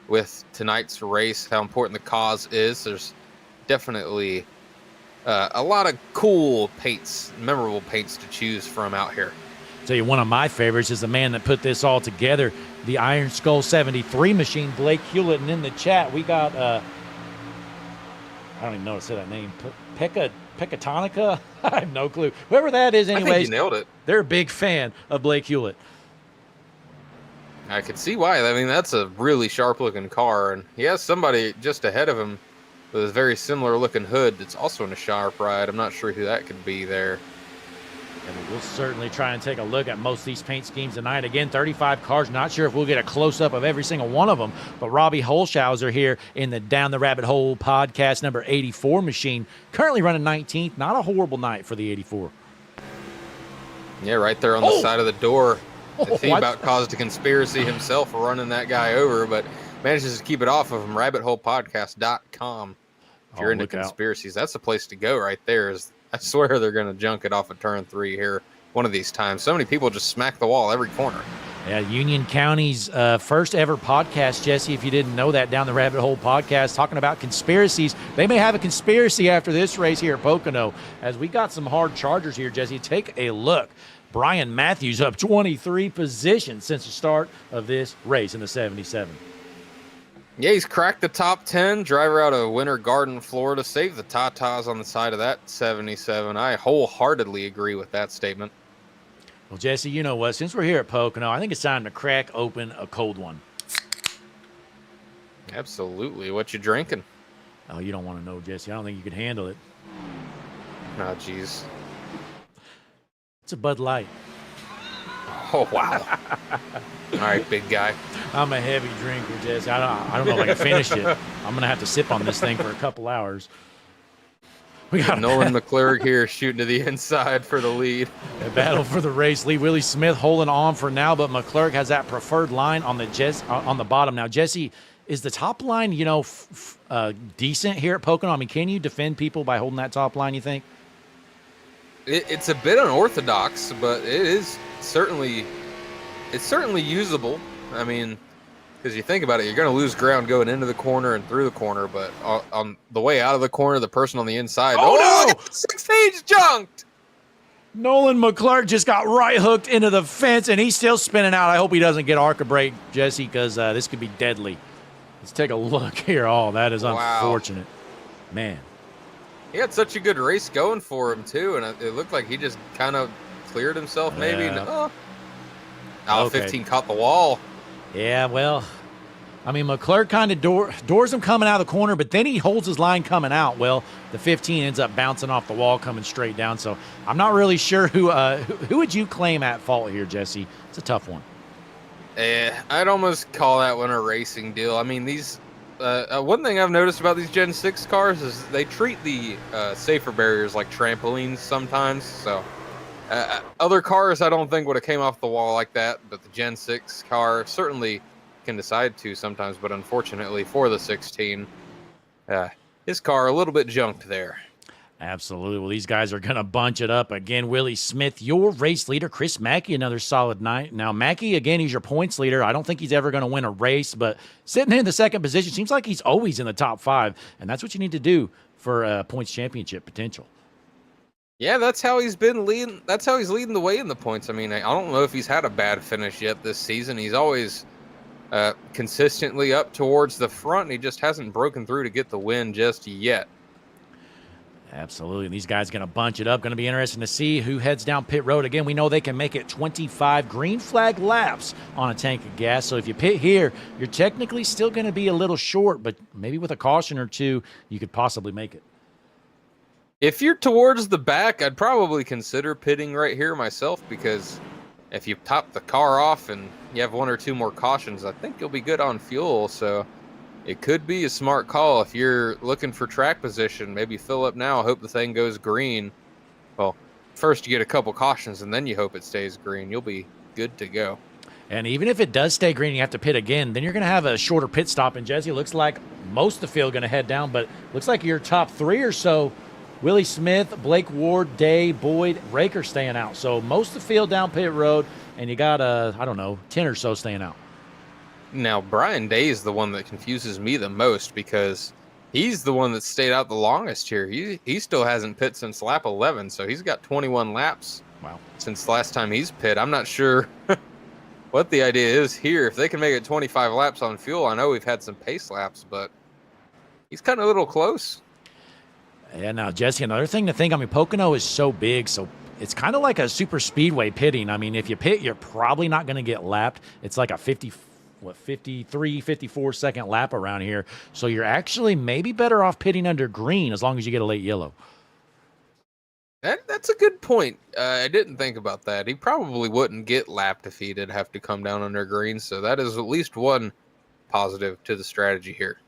with tonight's race, how important the cause is. There's definitely a lot of cool paints, memorable paints to choose from out here. I'll tell you, one of my favorites is the man that put this all together, the Iron Skull 73 machine, Blake Hewlett. And in the chat, we got, I don't even know how to say that name, Pecatonica? I have no clue. Whoever that is, anyways. I think you nailed it. They're a big fan of Blake Hewlett. I could see why. I mean, that's a really sharp-looking car, and he has somebody just ahead of him with a very similar-looking hood that's also in a sharp ride. I'm not sure who that could be there. And we'll certainly try and take a look at most of these paint schemes tonight. Again, 35 cars. Not sure if we'll get a close-up of every single one of them. But Robbie Holshauser here in the Down the Rabbit Hole podcast, number 84 machine, currently running 19th. Not a horrible night for the 84. Yeah, right there on the side of the door. He What? about caused a conspiracy himself running that guy over, but manages to keep it off of him. RabbitHolePodcast.com. If you're into conspiracies, that's the place to go right there. I swear they're going to junk it off of turn 3 here one of these times. So many people just smack the wall every corner. Yeah, Union County's first ever podcast, Jesse, if you didn't know that, Down the Rabbit Hole podcast, talking about conspiracies. They may have a conspiracy after this race here at Pocono, as we got some hard chargers here, Jesse. Take a look. Brian Matthews up 23 positions since the start of this race in the 77. Yeah, he's cracked the top 10. Driver out of Winter Garden, Florida. Save the Tatas on the side of that 77. I wholeheartedly agree with that statement. Well, Jesse, you know what? Since we're here at Pocono, I think it's time to crack open a cold one. Absolutely. What you drinking? Oh, you don't want to know, Jesse. I don't think you could handle it. Oh, jeez. It's a Bud Light. Oh, wow. All right, big guy. I'm a heavy drinker, Jesse. I don't know if I can finish it. I'm going to have to sip on this thing for a couple hours. We got Nolan McClurg here shooting to the inside for the lead. A battle for the race lead. Willie Smith holding on for now, but McClurg has that preferred line on the bottom. Now, Jesse, is the top line, decent here at Pocono? I mean, can you defend people by holding that top line, you think? It's a bit unorthodox, but it's certainly usable. I mean, because you think about it, you're going to lose ground going into the corner and through the corner, but on the way out of the corner, the person on the inside, no! Look at the 16's junked! Nolan McClurg just got right hooked into the fence, and he's still spinning out. I hope he doesn't get arc brake, Jesse, because this could be deadly. Let's take a look here. Oh, that is unfortunate. Man. He had such a good race going for him, too, and it looked like he just kind of cleared himself, maybe. Yeah. Okay. 15 caught the wall. Yeah, well, I mean, McClurg kind of doors him coming out of the corner, but then he holds his line coming out. Well, the 15 ends up bouncing off the wall, coming straight down. So I'm not really sure who would you claim at fault here, Jesse? It's a tough one. I'd almost call that one a racing deal. I mean, these one thing I've noticed about these Gen 6 cars is they treat the safer barriers like trampolines sometimes. So other cars I don't think would have came off the wall like that, but the Gen 6 car certainly can decide to sometimes. But unfortunately for the 16, his car a little bit junked there. Absolutely. Well, these guys are going to bunch it up again. Willie Smith, your race leader. Chris Mackey, another solid night. Now, Mackey, again, he's your points leader. I don't think he's ever going to win a race, but sitting in the second position seems like he's always in the top 5, and that's what you need to do for a points championship potential. Yeah, that's how he's been leading. That's how he's leading the way in the points. I mean, I don't know if he's had a bad finish yet this season. He's always consistently up towards the front, and he just hasn't broken through to get the win just yet. Absolutely. And these guys going to bunch it up. Going to be interesting to see who heads down pit road. Again, we know they can make it 25 green flag laps on a tank of gas. So if you pit here, you're technically still going to be a little short, but maybe with a caution or two, you could possibly make it. If you're towards the back, I'd probably consider pitting right here myself, because if you top the car off and you have 1 or 2 more cautions, I think you'll be good on fuel. So it could be a smart call if you're looking for track position. Maybe fill up now, hope the thing goes green. Well, first you get a couple cautions, and then you hope it stays green. You'll be good to go. And even if it does stay green, you have to pit again, then you're going to have a shorter pit stop. And Jesse, looks like most of the field going to head down, but looks like your top 3 or so, Willie Smith, Blake Ward, Day, Boyd, Raker staying out. So most of the field down pit road, and you got, 10 or so staying out. Now, Brian Day is the one that confuses me the most, because he's the one that stayed out the longest here. He still hasn't pit since lap 11, so he's got 21 laps. Wow. Since the last time he's pit. I'm not sure what the idea is here. If they can make it 25 laps on fuel, I know we've had some pace laps, but he's kind of a little close. Yeah, now, Jesse, another thing to think, Pocono is so big, so it's kind of like a super speedway pitting. If you pit, you're probably not going to get lapped. It's like a 53, 54 second lap around here. So you're actually maybe better off pitting under green as long as you get a late yellow. That's a good point. I didn't think about that. He probably wouldn't get lapped if he did have to come down under green. So that is at least one positive to the strategy here.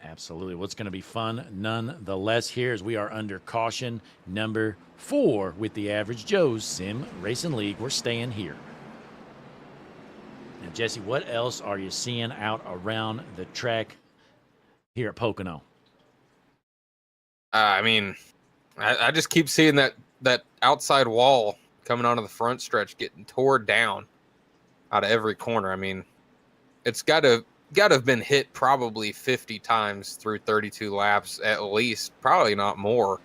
Absolutely. What's going to be fun nonetheless here is we are under caution number 4 with the Average Joe's Sim Racing League. We're staying here. Now, Jesse, what else are you seeing out around the track here at Pocono? I just keep seeing that outside wall coming onto the front stretch getting tore down out of every corner. It's got to have been hit probably 50 times through 32 laps at least, probably not more.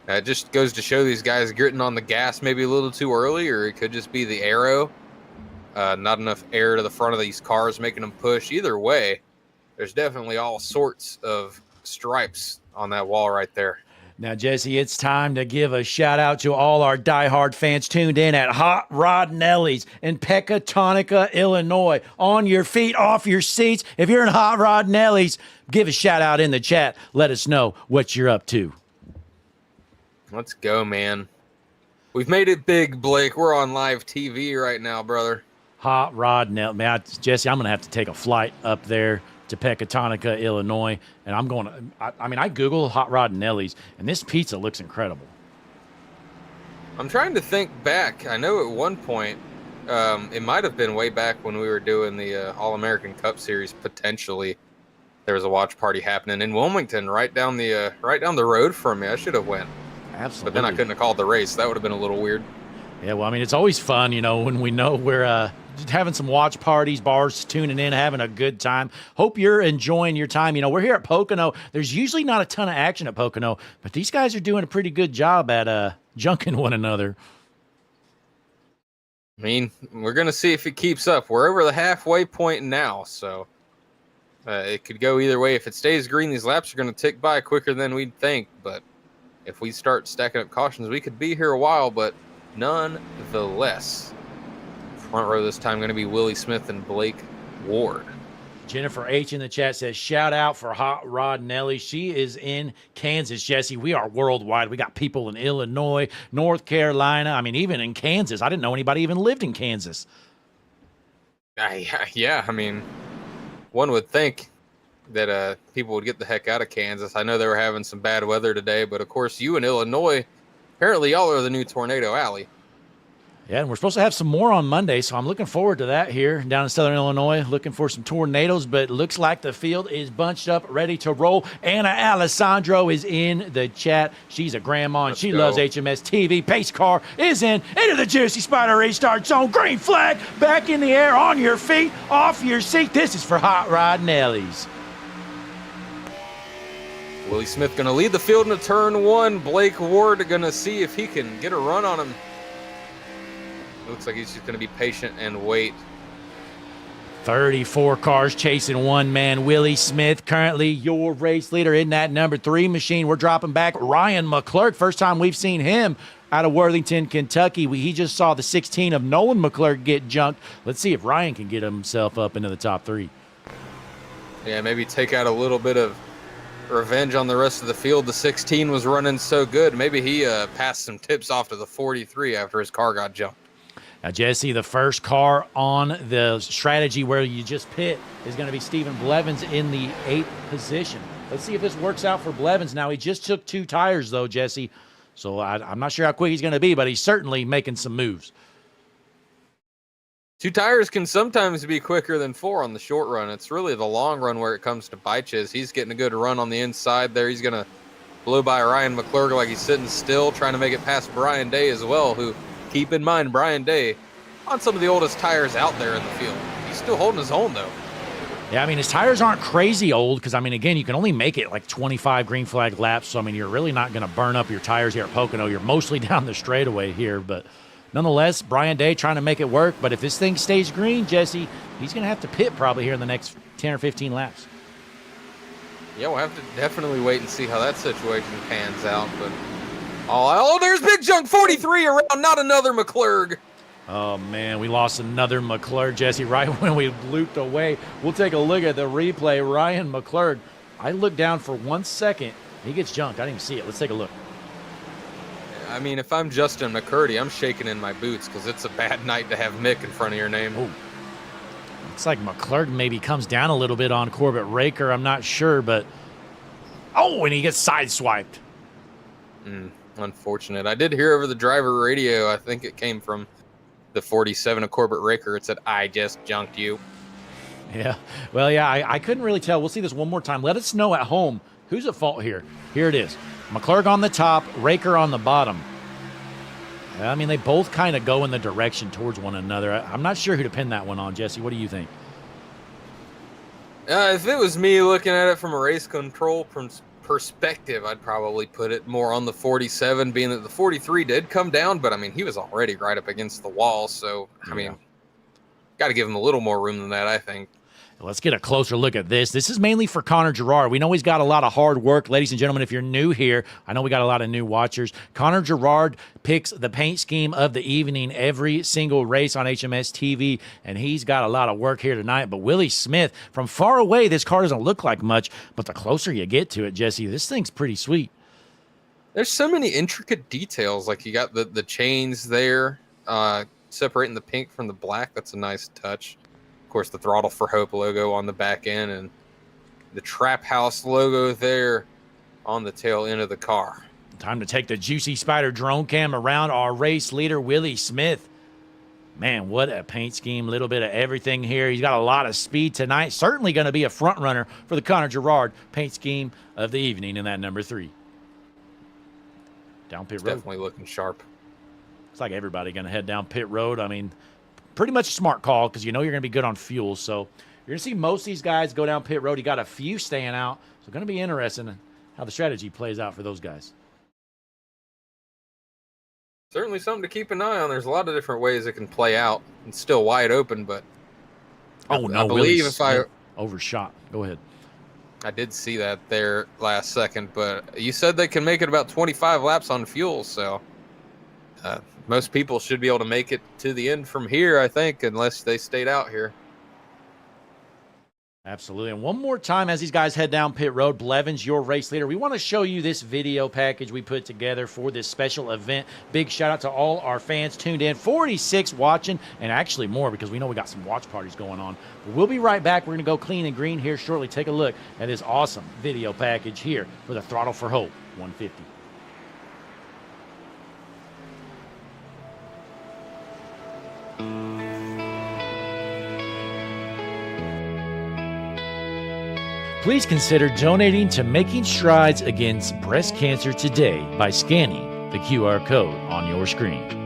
It just goes to show these guys gritting on the gas maybe a little too early, or it could just be the aero. Not enough air to the front of these cars making them push. Either way, there's definitely all sorts of stripes on that wall right there. Now, Jesse, it's time to give a shout-out to all our diehard fans tuned in at Hot Rod Nelly's in Pecatonica, Illinois. On your feet, off your seats. If you're in Hot Rod Nelly's, give a shout-out in the chat. Let us know what you're up to. Let's go, man. We've made it big, Blake. We're on live TV right now, brother. Hot Rod Nelly. Man, Jesse, I'm going to have to take a flight up there to Pecatonica, Illinois, and I'm going to, I Googled Hot Rod Nelly's, and this pizza looks incredible. I'm trying to think back. I know at one point, it might have been way back when we were doing the All-American Cup Series, potentially, there was a watch party happening in Wilmington, right down the road from me. I should have went. Absolutely. But then I couldn't have called the race. That would have been a little weird. Yeah, well, it's always fun, when we know we're having some watch parties, bars, tuning in, having a good time. Hope you're enjoying your time. We're here at Pocono. There's usually not a ton of action at Pocono, but these guys are doing a pretty good job at junking one another. We're going to see if it keeps up. We're over the halfway point now, so it could go either way. If it stays green, these laps are going to tick by quicker than we'd think, but if we start stacking up cautions, we could be here a while, but nonetheless, front row this time going to be Willie Smith and Blake Ward. Jennifer H in the chat says, shout out for Hot Rod Nelly. She is in Kansas, Jesse. We are worldwide. We got people in Illinois, North Carolina. Even in Kansas. I didn't know anybody even lived in Kansas. Yeah, one would think that people would get the heck out of Kansas. I know they were having some bad weather today, but of course you in Illinois, apparently y'all are the new Tornado Alley. Yeah, and we're supposed to have some more on Monday, so I'm looking forward to that here down in Southern Illinois, looking for some tornadoes, but it looks like the field is bunched up, ready to roll. Anna Alessandro is in the chat. She's a grandma, and she loves HMS TV. Pace car is into the Juicy Spider restart zone. Green flag, back in the air, on your feet, off your seat. This is for Hot Rod Nellies. Willie Smith going to lead the field into turn 1. Blake Ward going to see if he can get a run on him. Looks like he's just going to be patient and wait. 34 cars chasing one man. Willie Smith, currently your race leader in that number 3 machine. We're dropping back Ryan McClurg. First time we've seen him out of Worthington, Kentucky. He just saw the 16 of Nolan McClurg get junked. Let's see if Ryan can get himself up into the top 3. Yeah, maybe take out a little bit of revenge on the rest of the field. The 16 was running so good. Maybe he passed some tips off to the 43 after his car got jumped. Now, Jesse, the first car on the strategy where you just pit is going to be Stephen Blevins in the 8th position. Let's see if this works out for Blevins. Now, he just took 2 tires, though, Jesse, so I'm not sure how quick he's going to be, but he's certainly making some moves. 2 tires can sometimes be quicker than 4 on the short run. It's really the long run where it comes to Byches. He's getting a good run on the inside there. He's going to blow by Ryan McClurg like he's sitting still, trying to make it past Brian Day as well, who, keep in mind, Brian Day on some of the oldest tires out there in the field. He's still holding his own, though. Yeah, I mean, his tires aren't crazy old because, I mean, again, you can only make it like 25 green flag laps. So, I mean, you're really not going to burn up your tires here at Pocono. You're mostly down the straightaway here. But nonetheless, Brian Day trying to make it work. But if this thing stays green, Jesse, he's going to have to pit probably here in the next 10 or 15 laps. Yeah, we'll have to definitely wait and see how that situation pans out. But oh, there's Big Junk 43 around, not another McClurg. Oh, man, we lost another McClurg, Jesse, right when we looped away. We'll take a look at the replay. Ryan McClurg, I looked down for 1 second. He gets junked. I didn't even see it. Let's take a look. I mean, if I'm Justin McCurdy, I'm shaking in my boots because it's a bad night to have Mick in front of your name. Ooh. Looks like McClurg maybe comes down a little bit on Corbett Raker. I'm not sure, but... Oh, and he gets sideswiped. Unfortunate. I did hear over the driver radio, I think it came from the 47 of Corbett Raker. It said, "I just junked you." Yeah. Well, yeah, I couldn't really tell. We'll see this one more time. Let us know at home who's at fault here. Here it is. McClurg on the top, Raker on the bottom. I mean, they both kind of go in the direction towards one another. I'm not sure who to pin that one on, Jesse. What do you think? If it was me looking at it from a race control perspective, I'd probably put it more on the 47, being that the 43 did come down, but I mean, he was already right up against the wall. So, I mean, got to give him a little more room than that, I think. Let's get a closer look at this. This is mainly for Connor Gerard. We know he's got a lot of hard work. Ladies and gentlemen, if you're new here, I know we got a lot of new watchers. Connor Gerard picks the paint scheme of the evening every single race on HMS TV, and he's got a lot of work here tonight. But Willie Smith, from far away, this car doesn't look like much, but the closer you get to it, Jesse, this thing's pretty sweet. There's so many intricate details. Like you got the chains there, separating the pink from the black. That's a nice touch. Of course, the Throttle for Hope logo on the back end and the Trap House logo there on the tail end of the car. Time to take the Juicy Spider drone cam around our race leader, Willie Smith. Man, what a paint scheme. A little bit of everything here. He's got a lot of speed tonight. Certainly going to be a front runner for the Connor Gerard paint scheme of the evening in that number 3. Down pit road. Definitely looking sharp. It's like everybody going to head down pit road. I mean, pretty much a smart call because you know you're going to be good on fuel. So you're going to see most of these guys go down pit road. You got a few staying out. So it's going to be interesting how the strategy plays out for those guys. Certainly something to keep an eye on. There's a lot of different ways it can play out. It's still wide open, but I believe if I overshot. Go ahead. I did see that there last second, but you said they can make it about 25 laps on fuel, so most people should be able to make it to the end from here, I think, unless they stayed out here. Absolutely. And one more time as these guys head down pit road, Blevins, your race leader, we want to show you this video package we put together for this special event. Big shout out to all our fans tuned in, 46 watching, and actually more because we know we got some watch parties going on. But we'll be right back. We're going to go clean and green here shortly. Take a look at this awesome video package here for the Throttle for Hope 150. Please consider donating to Making Strides Against Breast Cancer today by scanning the QR code on your screen.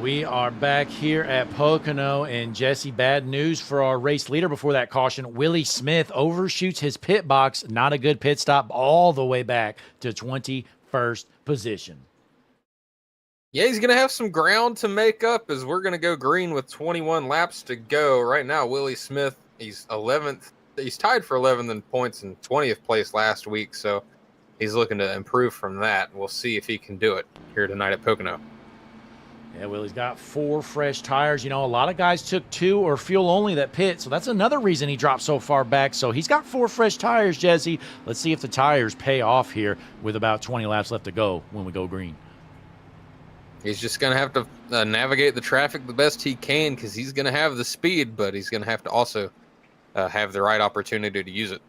We are back here at Pocono, and Jesse, bad news for our race leader before that caution. Willie Smith overshoots his pit box. Not a good pit stop all the way back to 21st position. Yeah, he's going to have some ground to make up as we're going to go green with 21 laps to go. Right now, Willie Smith, he's 11th. He's tied for 11th in points in 20th place last week, so he's looking to improve from that. We'll see if he can do it here tonight at Pocono. Yeah, Willie's got 4 fresh tires. You know, a lot of guys took 2 or fuel only that pit, so that's another reason he dropped so far back. So he's got 4 fresh tires, Jesse. Let's see if the tires pay off here with about 20 laps left to go when we go green. He's just going to have to navigate the traffic the best he can because he's going to have the speed, but he's going to have to also have the right opportunity to use it.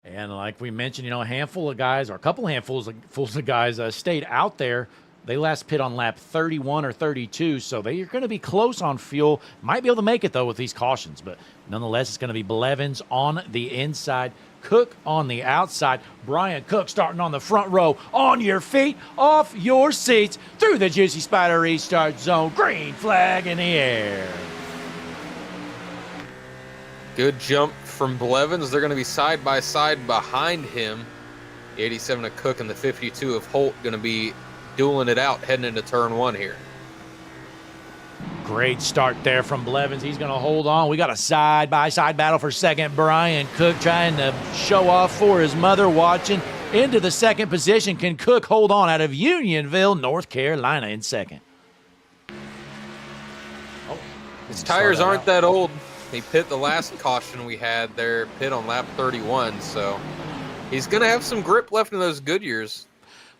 And like we mentioned, you know, a handful of guys, or a couple handfuls of guys stayed out there. They last pit on lap 31 or 32, so they're going to be close on fuel. Might be able to make it, though, with these cautions. But nonetheless, it's going to be Blevins on the inside, Cook on the outside. Brian Cook starting on the front row. On your feet, off your seats, through the Juicy Spider restart zone. Green flag in the air. Good jump from Blevins. They're going to be side by side behind him. The 87 of Cook and the 52 of Holt going to be dueling it out heading into turn 1 here. Great start there from Blevins. He's going to hold on. We got a side-by-side battle for second. Brian Cook trying to show off for his mother watching. Into the second position. Can Cook hold on out of Unionville, North Carolina in second? Oh, his tires aren't that old. He pit the last caution we had there, pit on lap 31, so he's going to have some grip left in those Goodyears.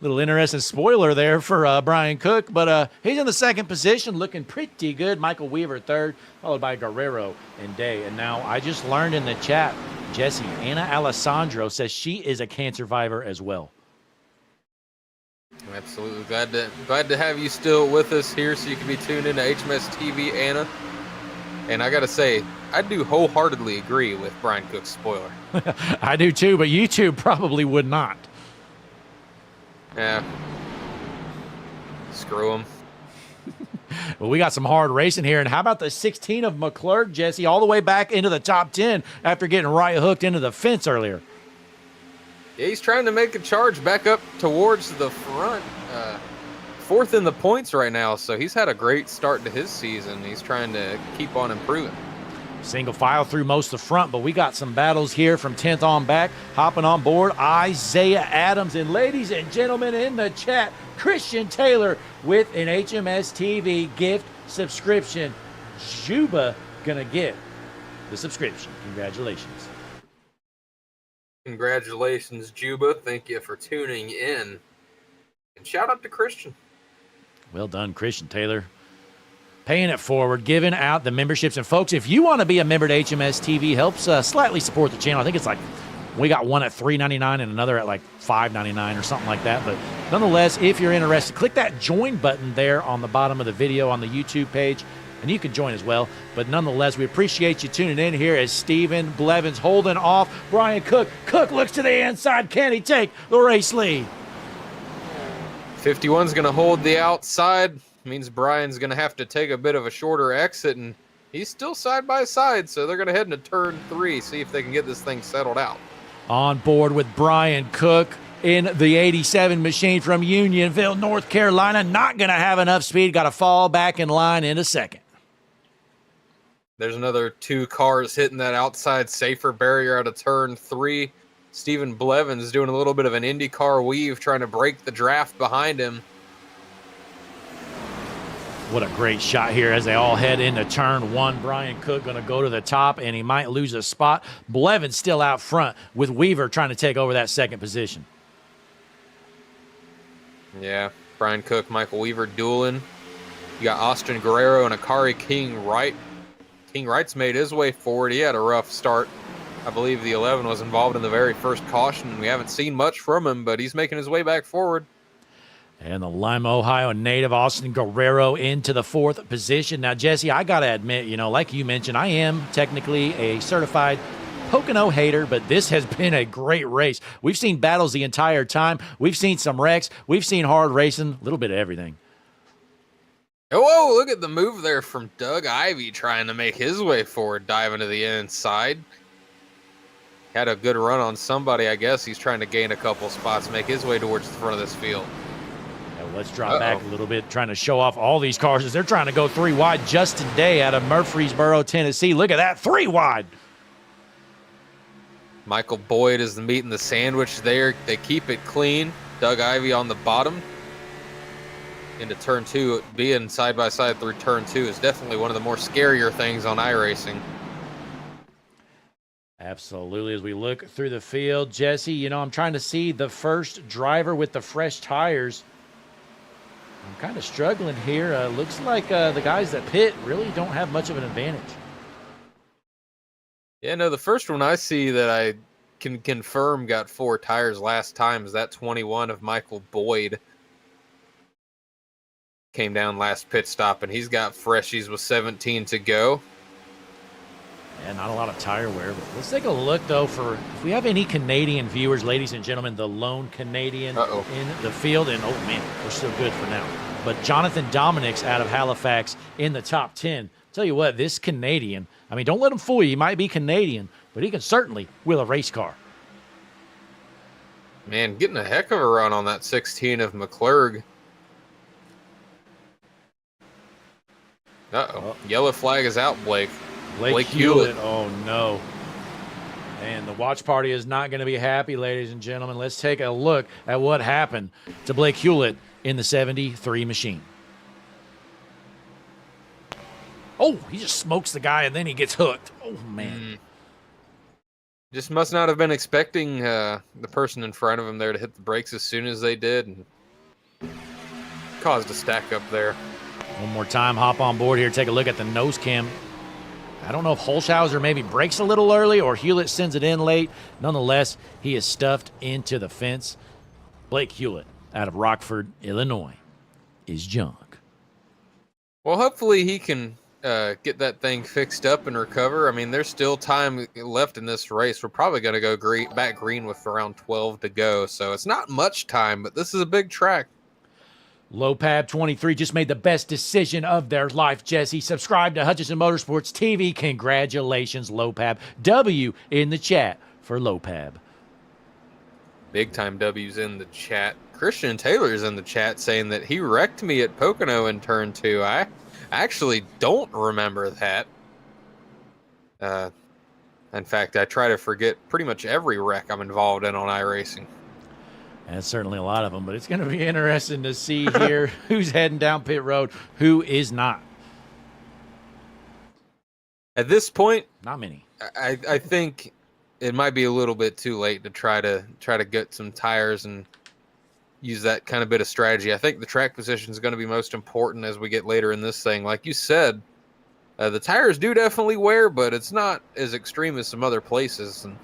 Little interesting spoiler there for Brian Cook, but he's in the second position, looking pretty good. Michael Weaver third, followed by Guerrero and Day. And now I just learned in the chat, Jesse, Anna Alessandro says she is a cancer survivor as well. Absolutely. Glad to have you still with us here so you can be tuned into HMS TV, Anna. And I got to say, I do wholeheartedly agree with Brian Cook's spoiler. I do too, but YouTube probably would not. Yeah. Screw him. Well, we got some hard racing here. And how about the 16 of McClurg, Jesse, all the way back into the top 10 after getting right hooked into the fence earlier? Yeah, he's trying to make a charge back up towards the front. 4th in the points right now, so he's had a great start to his season. He's trying to keep on improving. Single file through most of the front, but we got some battles here from 10th on back. Hopping on board, Isaiah Adams. And ladies and gentlemen in the chat, Christian Taylor with an HMS TV gift subscription. Juba gonna get the subscription. Congratulations. Congratulations, Juba. Thank you for tuning in. And shout out to Christian. Well done, Christian Taylor. Paying it forward, giving out the memberships. And folks, if you want to be a member to HMS TV, helps slightly support the channel. I think it's like We got one at $3.99 and another at like $5.99 or something like that. But nonetheless, if you're interested, click that join button there on the bottom of the video on the YouTube page, and you can join as well. But nonetheless, we appreciate you tuning in here as Stephen Blevins holding off Brian Cook. Cook looks to the inside. Can he take the race lead? 51's going to hold the outside. Means Brian's going to have to take a bit of a shorter exit, and he's still side by side, so they're going to head into turn 3, see if they can get this thing settled out. On board with Brian Cook in the 87 machine from Unionville, North Carolina. Not going to have enough speed. Got to fall back in line in a second. There's another 2 cars hitting that outside safer barrier out of turn 3. Stephen Blevins doing a little bit of an IndyCar weave, trying to break the draft behind him. What a great shot here as they all head into turn 1. Brian Cook going to go to the top, and he might lose a spot. Blevins still out front with Weaver trying to take over that second position. Yeah, Brian Cook, Michael Weaver dueling. You got Austin Guerrero and Akari King Wright. King Wright's made his way forward. He had a rough start. I believe the 11 was involved in the very first caution. We haven't seen much from him, but he's making his way back forward. And the Lima, Ohio native Austin Guerrero into the 4th position. Now, Jesse, I got to admit, like you mentioned, I am technically a certified Pocono hater, but this has been a great race. We've seen battles the entire time. We've seen some wrecks. We've seen hard racing, a little bit of everything. Oh, whoa, look at the move there from Doug Ivey trying to make his way forward, diving to the inside. Had a good run on somebody, I guess. He's trying to gain a couple spots, make his way towards the front of this field. Let's drop back a little bit, trying to show off all these cars as they're trying to go 3 wide. Justin Day out of Murfreesboro, Tennessee. Look at that, 3 wide. Michael Boyd is the meat and the sandwich there. They keep it clean. Doug Ivey on the bottom. Into turn 2, being side by side through turn 2 is definitely one of the more scarier things on iRacing. Absolutely. As we look through the field, Jesse, I'm trying to see the first driver with the fresh tires. I'm kind of struggling here. Looks like the guys that pit really don't have much of an advantage. Yeah, no, the first one I see that I can confirm got 4 tires last time is that 21 of Michael Boyd. Came down last pit stop, and he's got freshies with 17 to go. And not a lot of tire wear. But let's take a look, though, for if we have any Canadian viewers, ladies and gentlemen, the lone Canadian in the field. And, oh, man, we're still good for now. But Jonathan Dominic's out of Halifax in the top 10. Tell you what, this Canadian, I mean, don't let him fool you. He might be Canadian, but he can certainly wheel a race car. Man, getting a heck of a run on that 16 of McClurg. Yellow flag is out, Blake. Blake Hewlett. Oh, no. And the watch party is not going to be happy, ladies and gentlemen. Let's take a look at what happened to Blake Hewlett in the 73 machine. Oh, he just smokes the guy, and then he gets hooked. Oh, man. Just must not have been expecting the person in front of him there to hit the brakes as soon as they did. And caused a stack up there. One more time, hop on board here, take a look at the nose cam. I don't know if Holshauser maybe breaks a little early or Hewlett sends it in late. Nonetheless, he is stuffed into the fence. Blake Hewlett out of Rockford, Illinois, is junk. Well, hopefully he can get that thing fixed up and recover. I mean, there's still time left in this race. We're probably going to go back green with around 12 to go. So it's not much time, but this is a big track. Lopab 23 just made the best decision of their life, Jesse. Subscribe to Hutchinson Motorsports TV. Congratulations, Lopab. W in the chat for Lopab. Big time W's in the chat. Christian Taylor's in the chat saying that he wrecked me at Pocono in turn 2. I actually don't remember that. In fact, I try to forget pretty much every wreck I'm involved in on iRacing. That's certainly a lot of them, but it's going to be interesting to see here who's heading down pit road, who is not. At this point, not many. I think it might be a little bit too late to try to get some tires and use that kind of bit of strategy. I think the track position is going to be most important as we get later in this thing. Like you said, the tires do definitely wear, but it's not as extreme as some other places. And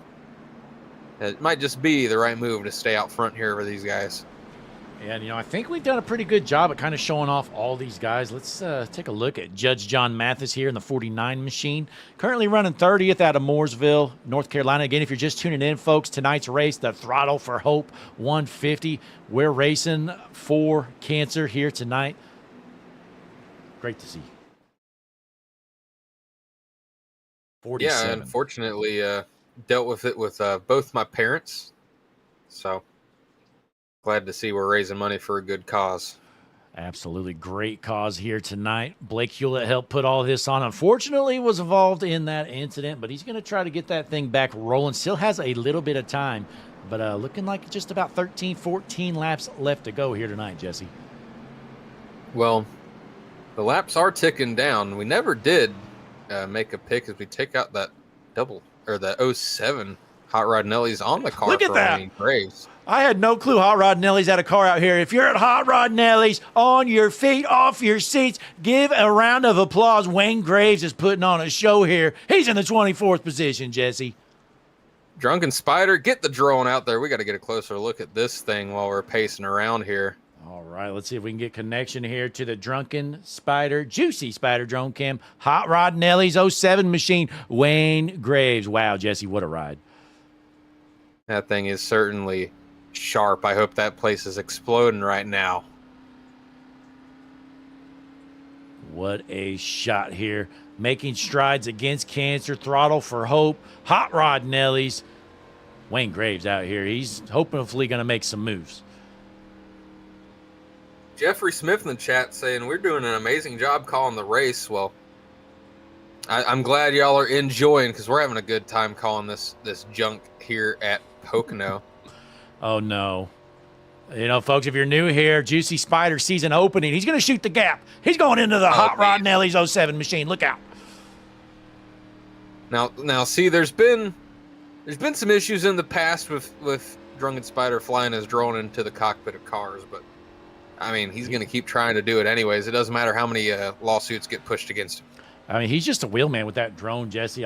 It might just be the right move to stay out front here for these guys. And, I think we've done a pretty good job at kind of showing off all these guys. Let's take a look at Judge John Mathis here in the 49 machine. Currently running 30th out of Mooresville, North Carolina. Again, if you're just tuning in, folks, tonight's race, the Throttle for Hope 150. We're racing for cancer here tonight. Great to see. 47. Yeah, unfortunately, dealt with it with both my parents. So glad to see we're raising money for a good cause. Absolutely great cause here tonight. Blake Hewlett helped put all this on. Unfortunately, was involved in that incident, but he's going to try to get that thing back rolling. Still has a little bit of time, but looking like just about 13, 14 laps left to go here tonight, Jesse. Well, the laps are ticking down. We never did make a pick as we take out that the 07 Hot Rod Nelly's on the car. Look at for that. Wayne Graves. I had no clue Hot Rod Nelly's had a car out here. If you're at Hot Rod Nelly's, on your feet, off your seats, give a round of applause. Wayne Graves is putting on a show here. He's in the 24th position, Jesse. Drunken Spider, get the drone out there. We got to get a closer look at this thing while we're pacing around here. All right, let's see if we can get connection here to the Drunken Spider, Juicy Spider drone cam. Hot Rod Nelly's 07 machine, Wayne Graves. Wow, Jesse, what a ride. That thing is certainly sharp. I hope that place is exploding right now. What a shot here. Making strides against cancer. Throttle for Hope. Hot Rod Nelly's. Wayne Graves out here. He's hopefully going to make some moves. Jeffrey Smith in the chat saying we're doing an amazing job calling the race. Well, I'm glad y'all are enjoying because we're having a good time calling this junk here at Pocono. Oh, no. Folks, if you're new here, Juicy Spider season opening. He's going to shoot the gap. He's going into the Hot Rod Nelly's 07 machine. Look out. Now, see, there's been some issues in the past with Drunken Spider flying his drone into the cockpit of cars, but I mean, he's going to keep trying to do it anyways. It doesn't matter how many lawsuits get pushed against him. I mean, he's just a wheelman with that drone, Jesse.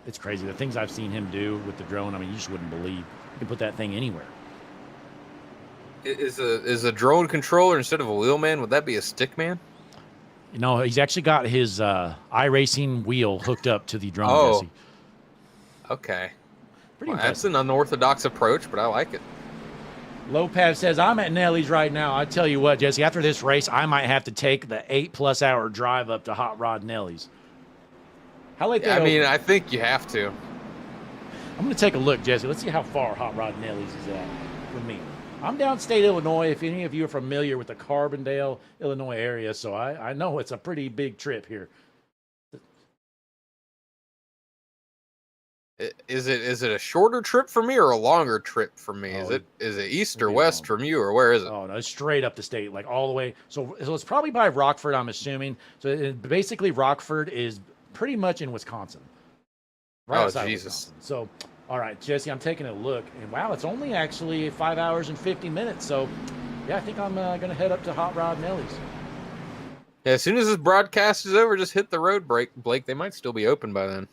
It's crazy. The things I've seen him do with the drone, I mean, you just wouldn't believe. You can put that thing anywhere. Is a drone controller instead of a wheelman? Would that be a stickman? He's actually got his iRacing wheel hooked up to the drone, Jesse. Okay. Pretty that's an unorthodox approach, but I like it. Lopez says, I'm at Nelly's right now. I tell you what, Jesse, after this race, I might have to take the 8+ hour drive up to Hot Rod Nelly's. How late? Yeah, I think you have to. I'm going to take a look, Jesse. Let's see how far Hot Rod Nelly's is at from me. I'm downstate Illinois, if any of you are familiar with the Carbondale, Illinois area, so I know it's a pretty big trip here. Is it a shorter trip for me or a longer trip for me? Is it east or west from you, or where is it? Oh, no, it's straight up the state, like all the way. So it's probably by Rockford, I'm assuming. So basically Rockford is pretty much in Wisconsin. Right outside Jesus. Wisconsin. So, all right, Jesse, I'm taking a look. And wow, it's only actually 5 hours and 50 minutes. So, yeah, I think I'm going to head up to Hot Rod Nelly's. Yeah, as soon as this broadcast is over, just hit the road break, Blake. They might still be open by then.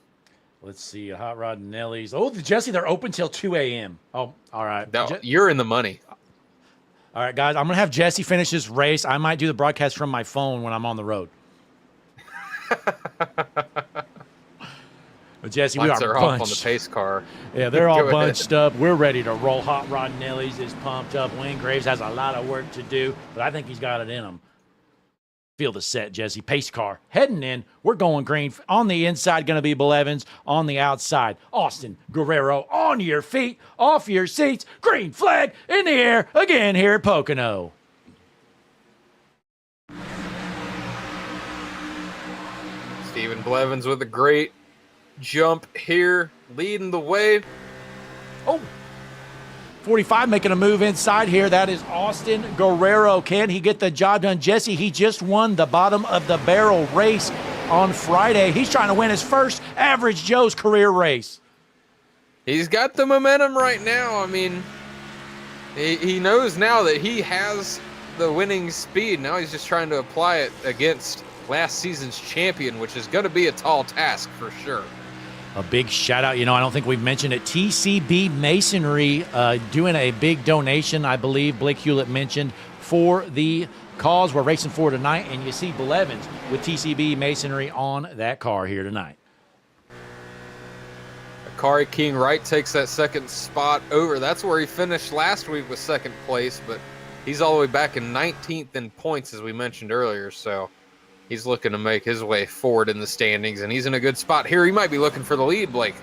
Let's see, Hot Rod Nelly's. Oh, Jesse, they're open till 2 a.m. Oh, all right. No, you're in the money. All right, guys, I'm going to have Jesse finish this race. I might do the broadcast from my phone when I'm on the road. But Jesse, we are off on the pace car. Yeah, they're all bunched up. We're ready to roll. Hot Rod Nelly's is pumped up. Wayne Graves has a lot of work to do, but I think he's got it in him. Feel the set, Jesse. Pace car heading in. We're going green. On the inside, going to be Bill Evans. On the outside, Austin Guerrero. On your feet, off your seats. Green flag in the air again here at Pocono. Stephen Blevins with a great jump here, leading the way. Oh, 45 making a move inside here. That is Austin Guerrero. Can he get the job done? Jesse, he just won the bottom of the barrel race on Friday. He's trying to win his first Average Joe's career race. He's got the momentum right now. I mean, he knows now that he has the winning speed. Now he's just trying to apply it against last season's champion, which is going to be a tall task for sure. A big shout out, I don't think we've mentioned it. TCB Masonry doing a big donation, I believe Blake Hewlett mentioned, for the cause we're racing for tonight. And you see Blevins with TCB Masonry on that car here tonight. Akari King Wright takes that second spot over. That's where he finished last week with second place, but he's all the way back in 19th in points, as we mentioned earlier. So he's looking to make his way forward in the standings, and he's in a good spot here. He might be looking for the lead, Blake.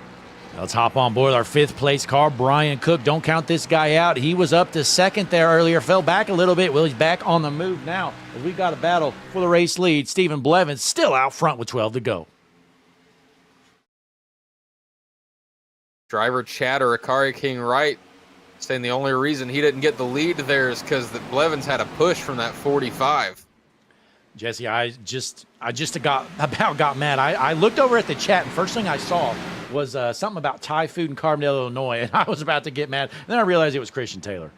Let's hop on board our 5th place car, Brian Cook. Don't count this guy out. He was up to 2nd there earlier, fell back a little bit. Well, he's back on the move now as we got a battle for the race lead. Stephen Blevins still out front with 12 to go. Driver chatter, Akari King Wright saying the only reason he didn't get the lead there is because Blevins had a push from that 45. Jesse, I just got mad. I looked over at the chat, and first thing I saw was something about Thai food in Carbondale, Illinois, and I was about to get mad. And then I realized it was Christian Taylor.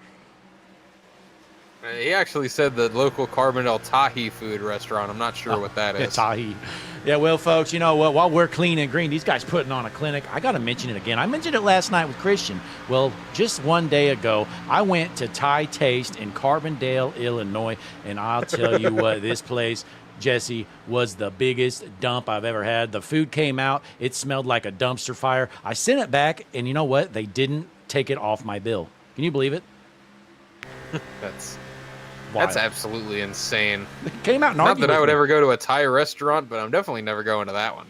He actually said the local Carbondale Tahi food restaurant. I'm not sure what that is. Tahi. Yeah, well, folks, you know what? While we're clean and green, these guys putting on a clinic. I got to mention it again. I mentioned it last night with Christian. Well, just one day ago, I went to Thai Taste in Carbondale, Illinois, and I'll tell you what, this place, Jesse, was the biggest dump I've ever had. The food came out. It smelled like a dumpster fire. I sent it back, and you know what? They didn't take it off my bill. Can you believe it? That's absolutely insane. It came out and Not that I would ever go to a Thai restaurant, but I'm definitely never going to that one.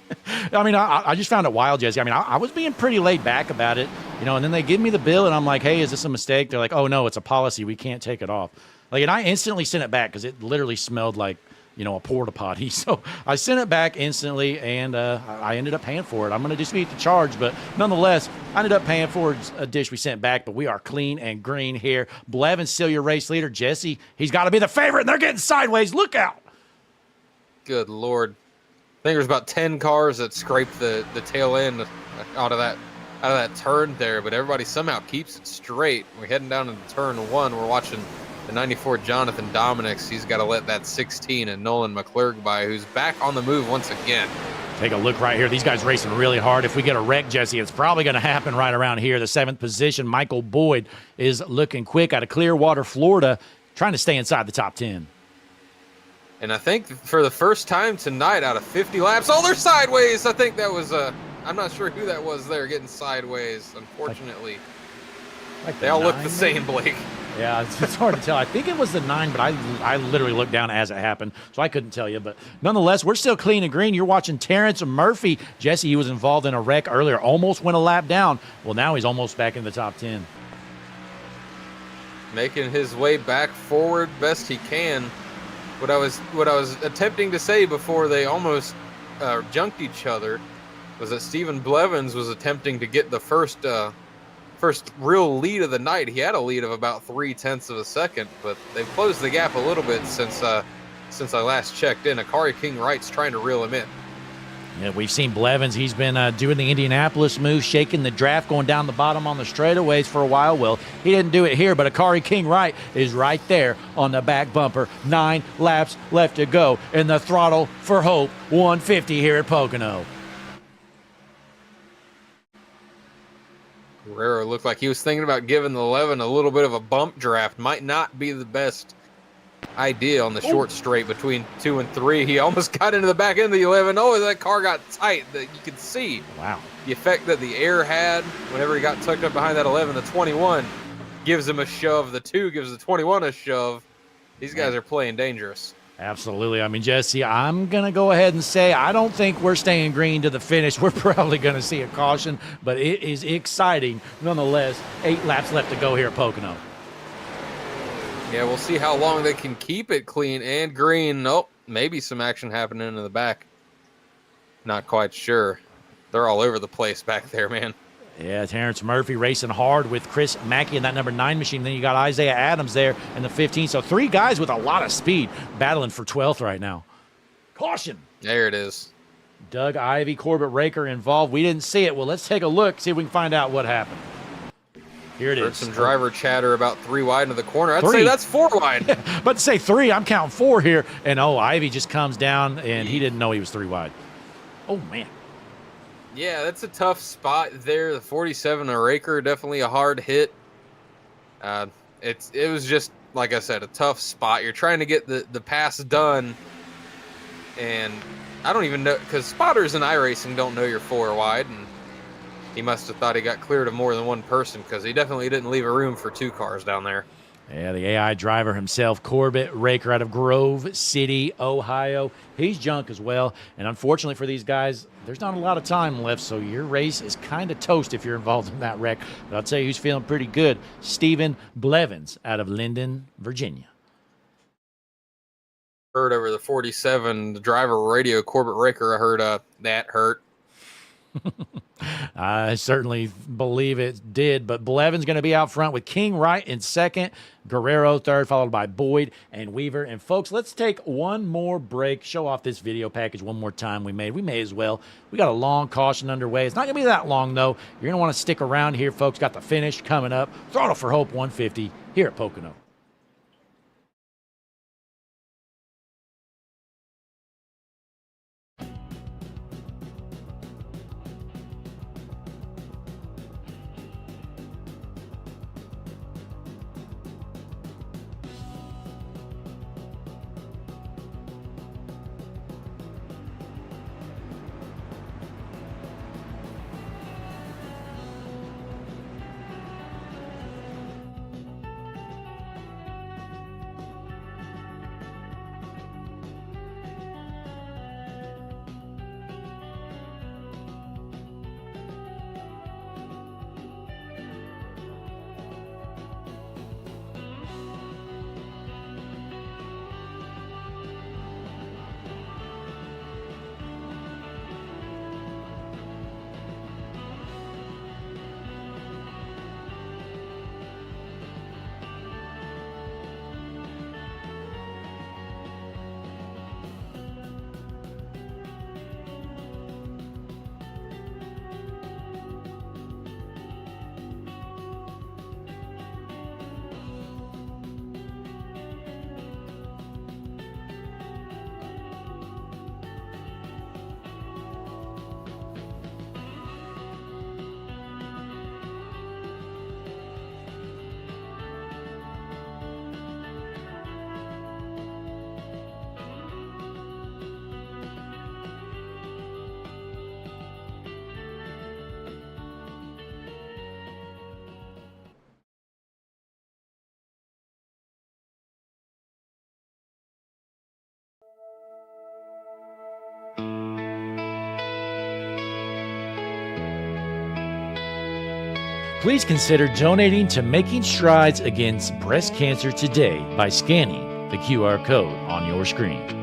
I mean, I just found it wild, Jesse. I mean, I was being pretty laid back about it, and then they give me the bill, and I'm like, hey, is this a mistake? They're like, oh, no, it's a policy. We can't take it off. And I instantly sent it back because it literally smelled like, a porta potty. So I sent it back instantly, and I ended up paying for it. I'm going to dispute the charge, but nonetheless, I ended up paying for a dish we sent back, but we are clean and green here. Blevins still your race leader. Jesse, he's got to be the favorite, and they're getting sideways. Look out. Good Lord. I think there's about 10 cars that scraped the tail end out of that turn there, but everybody somehow keeps it straight. We're heading down into turn 1. We're watching the 94 Jonathan Dominics. He's got to let that 16 and Nolan McClurg by, who's back on the move once again. Take a look right here. These guys racing really hard. If we get a wreck, Jesse, it's probably going to happen right around here. The 7th position, Michael Boyd, is looking quick out of Clearwater, Florida, trying to stay inside the top 10. And I think for the first time tonight out of 50 laps, they're sideways. I think that was I'm not sure who that was there getting sideways, unfortunately. They all look the same, Blake. Yeah, it's hard to tell. I think it was the 9, but I literally looked down as it happened, so I couldn't tell you. But nonetheless, we're still clean and green. You're watching Terrence Murphy. Jesse, he was involved in a wreck earlier, almost went a lap down. Well, now he's almost back in the top 10. Making his way back forward best he can. What I was attempting to say before they almost junked each other was that Stephen Blevins was attempting to get the first real lead of the night. He had a lead of about 0.3 of a second, but they've closed the gap a little bit since I last checked in. Akari King Wright's trying to reel him in. Yeah, we've seen Blevins. He's been doing the Indianapolis move, shaking the draft, going down the bottom on the straightaways for a while. Well, he didn't do it here, but Akari King Wright is right there on the back bumper. 9 laps left to go in the Throttle for Hope 150 here at Pocono. Guerrero looked like he was thinking about giving the 11 a little bit of a bump draft. Might not be the best idea on the short straight between 2 and 3. He almost got into the back end of the 11. Oh, that car got tight. That you could see. Wow. The effect that the air had whenever he got tucked up behind that 11. The 21 gives him a shove. The 2 gives the 21 a shove. These guys are playing dangerous. Absolutely. I mean, Jesse, I'm going to go ahead and say I don't think we're staying green to the finish. We're probably going to see a caution, but it is exciting nonetheless. 8 laps left to go here at Pocono. Yeah, we'll see how long they can keep it clean and green. Oh, maybe some action happening in the back. Not quite sure. They're all over the place back there, man. Yeah, Terrence Murphy racing hard with Chris Mackey in that number 9 machine. Then you got Isaiah Adams there in the 15. So 3 guys with a lot of speed battling for 12th right now. Caution. There it is. Doug Ivey, Corbett Raker involved. We didn't see it. Well, let's take a look, see if we can find out what happened. Here it Heard is. Some driver chatter about 3 wide into the corner. I'd say that's 4 wide. But to say 3, I'm counting 4 here. And, Ivey just comes down, and he didn't know he was 3 wide. Oh, man. Yeah, that's a tough spot there. The 47 a Raker, definitely a hard hit. It was just, like I said, a tough spot. You're trying to get the pass done, and I don't even know, because spotters in iRacing don't know you're 4 wide, and he must have thought he got clear to more than one person, because he definitely didn't leave a room for 2 cars down there. Yeah, the AI driver himself, Corbett Raker out of Grove City, Ohio. He's junk as well. And unfortunately for these guys, there's not a lot of time left, so your race is kind of toast if you're involved in that wreck. But I'll tell you who's feeling pretty good. Stephen Blevins out of Linden, Virginia. Heard over the 47, the driver radio, Corbett Raker, I heard that hurt. I certainly believe it did, but Blevins going to be out front with King Wright in second, Guerrero third, followed by Boyd and Weaver. And folks, let's take one more break, show off this video package one more time we may as well. We got a long caution underway. It's not going to be that long, though. You're going to want to stick around here, folks. Got the finish coming up. Throttle for Hope 150 here at Pocono. Please consider donating to Making Strides Against Breast Cancer today by scanning the QR code on your screen.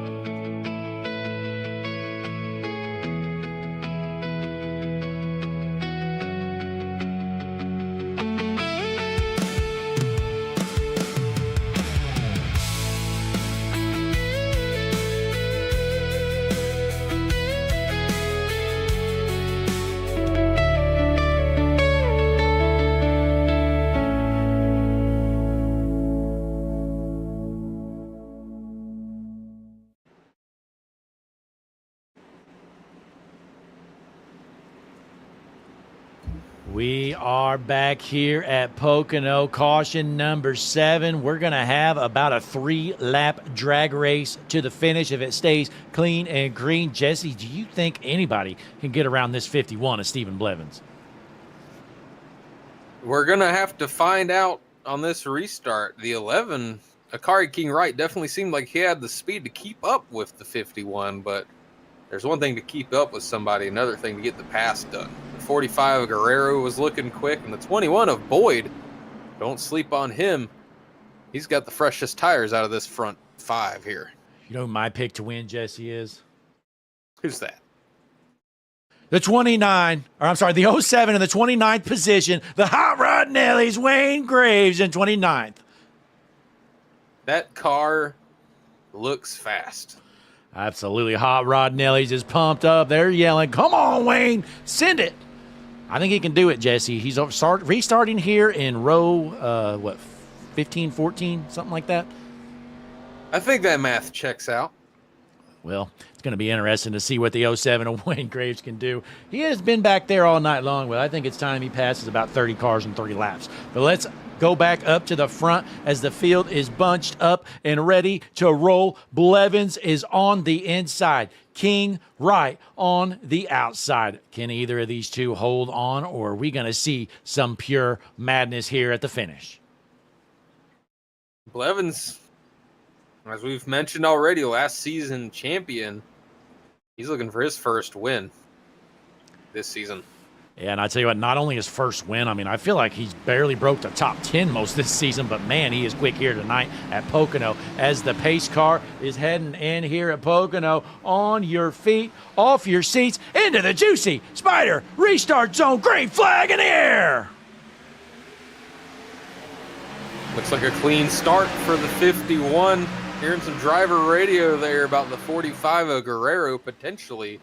We are back here at Pocono. Caution number 7. We're going to have about a 3-lap drag race to the finish if it stays clean and green. Jesse, do you think anybody can get around this 51 of Stephen Blevins? We're going to have to find out on this restart. The 11, Akari King Wright, definitely seemed like he had the speed to keep up with the 51, but there's one thing to keep up with somebody, another thing to get the pass done. The 45 of Guerrero was looking quick, and the 21 of Boyd, don't sleep on him. He's got the freshest tires out of this front 5 here. You know who my pick to win, Jesse, is? Who's that? The 29, or I'm sorry, the 07 in the 29th position, the Hot Rod Nellies, Wayne Graves in 29th. That car looks fast. Absolutely. Hot Rod Nellies is pumped up. They're yelling, come on, Wayne, send it. I think he can do it, Jesse. He's restarting here in row, 15, 14, something like that? I think that math checks out. Well, it's going to be interesting to see what the 07 Wayne Graves can do. He has been back there all night long, but I think it's time he passes about 30 cars in 3 laps. But let's go back up to the front as the field is bunched up and ready to roll. Blevins is on the inside. King Wright on the outside. Can either of these two hold on, or are we going to see some pure madness here at the finish? Blevins, as we've mentioned already, last season champion. He's looking for his first win this season. Yeah, and I tell you what, not only his first win, I mean, I feel like he's barely broke the top 10 most this season, but man, he is quick here tonight at Pocono as the pace car is heading in here at Pocono. On your feet, off your seats, into the juicy Spider restart zone. Green flag in the air. Looks like a clean start for the 51. Hearing some driver radio there about the 45 of Guerrero potentially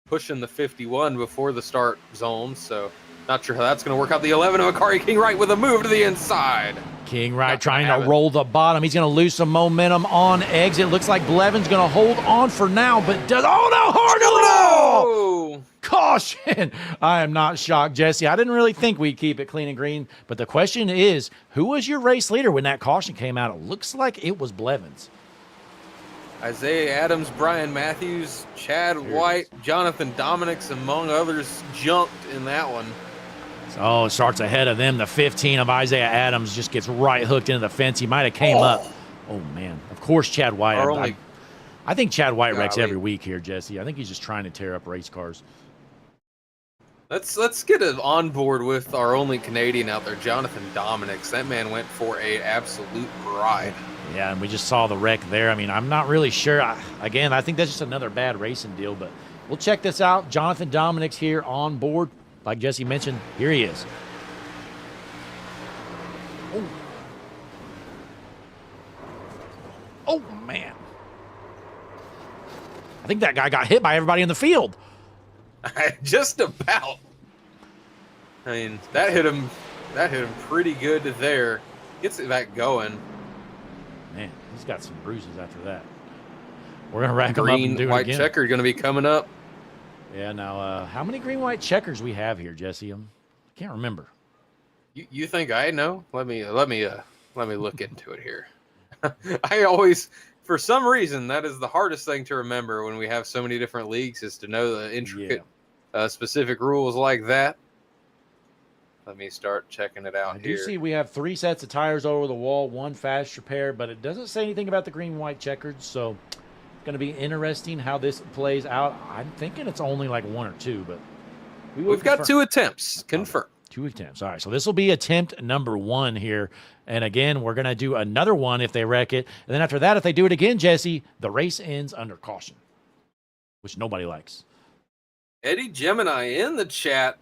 pushing the 51 before the start zone, so not sure how that's going to work out. The 11 of Akari King Wright with a move to the inside. King Wright trying to roll the bottom. He's going to lose some momentum on exit. Looks like Blevins going to hold on for now, but does, oh no, hard no! Caution! I am not shocked, Jesse. I didn't really think we'd keep it clean and green, but the question is, who was your race leader when that caution came out? It looks like it was Blevins. Isaiah Adams, Brian Matthews, Chad White, Jonathan Dominics, among others, jumped in that one. Oh, it starts ahead of them. The 15 of Isaiah Adams just gets right hooked into the fence. He might have came up. Oh, man. Of course, Chad White. I think Chad White wrecks every week here, Jesse. I think he's just trying to tear up race cars. Let's get it on board with our only Canadian out there, Jonathan Dominics. That man went for an absolute ride. Yeah, and we just saw the wreck there. I mean, I'm not really sure. Again, I think that's just another bad racing deal, but we'll check this out. Jonathan Dominics here on board. Like Jesse mentioned, here he is. Oh. Oh, man. I think that guy got hit by everybody in the field. Just about. I mean, that hit him pretty good there. Gets it back going. Man, he's got some bruises after that. We're going to rack him up and do it again. Green, white checker going to be coming up. Yeah, now, how many green, white checkers we have here, Jesse? I can't remember. You think I know? Let me look into it here. I always, for some reason, that is the hardest thing to remember when we have so many different leagues, is to know the intricate, specific rules like that. Let me start checking it out here. I do see we have 3 sets of tires over the wall, 1 fast repair, but it doesn't say anything about the green, white checkered, so it's going to be interesting how this plays out. I'm thinking it's only like 1 or 2, but we've got 2 attempts confirmed. 2 attempts. All right, so this will be attempt number 1 here. And again, we're going to do another one if they wreck it. And then after that, if they do it again, Jesse, the race ends under caution, which nobody likes. Eddie Gemini in the chat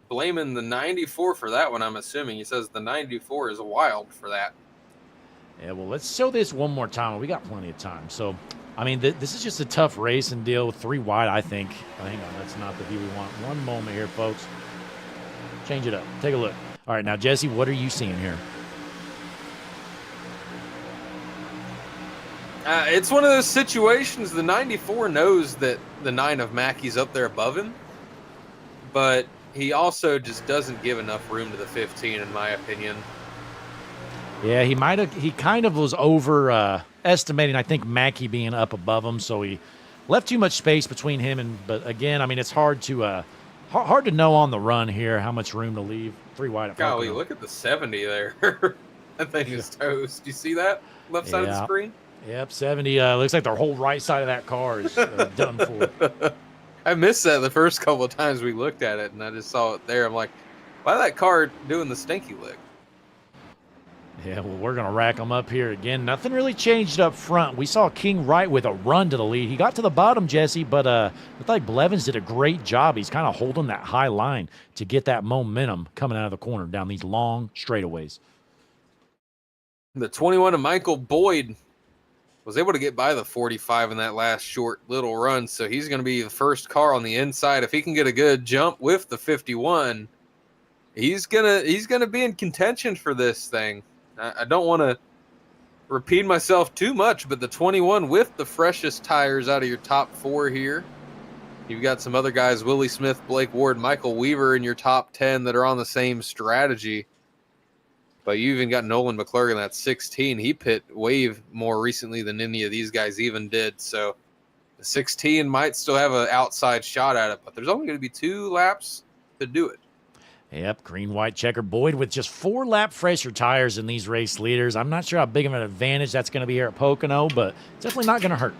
blaming the 94 for that one, I'm assuming. He says the 94 is wild for that. Yeah, well, let's show this one more time. We got plenty of time. So, I mean, this is just a tough race and deal with 3 wide, I think. Oh, hang on, that's not the view we want. One moment here, folks. Change it up. Take a look. All right, now, Jesse, what are you seeing here? It's one of those situations. The 94 knows that the 9 of Mackey's up there above him, but he also just doesn't give enough room to the 15, in my opinion. Yeah, he kind of was estimating, I think, Mackey being up above him, so he left too much space between him but again, I mean, it's hard to know on the run here how much room to leave. 3 wide. Golly, look at the 70 there. That thing is toast. Do you see that left side of the screen? Yep, 70. Looks like the whole right side of that car is done for. I missed that the first couple of times we looked at it, and I just saw it there. I'm like, why that car doing the stinky lick? Yeah, well, we're going to rack them up here again. Nothing really changed up front. We saw King Wright with a run to the lead. He got to the bottom, Jesse, but looked like Blevins did a great job. He's kind of holding that high line to get that momentum coming out of the corner down these long straightaways. The 21 of Michael Boyd was able to get by the 45 in that last short little run, so he's going to be the first car on the inside. If he can get a good jump with the 51, he's gonna be in contention for this thing. I don't want to repeat myself too much, but the 21 with the freshest tires out of your top 4 here. You've got some other guys, Willie Smith, Blake Ward, Michael Weaver in your top 10 that are on the same strategy. But you even got Nolan McClurgan, that 16. He pit wave more recently than any of these guys even did. So the 16 might still have an outside shot at it, but there's only going to be 2 laps to do it. Yep, green, white, checker. Boyd with just 4 lap fresher tires in these race leaders. I'm not sure how big of an advantage that's going to be here at Pocono, but it's definitely not going to hurt.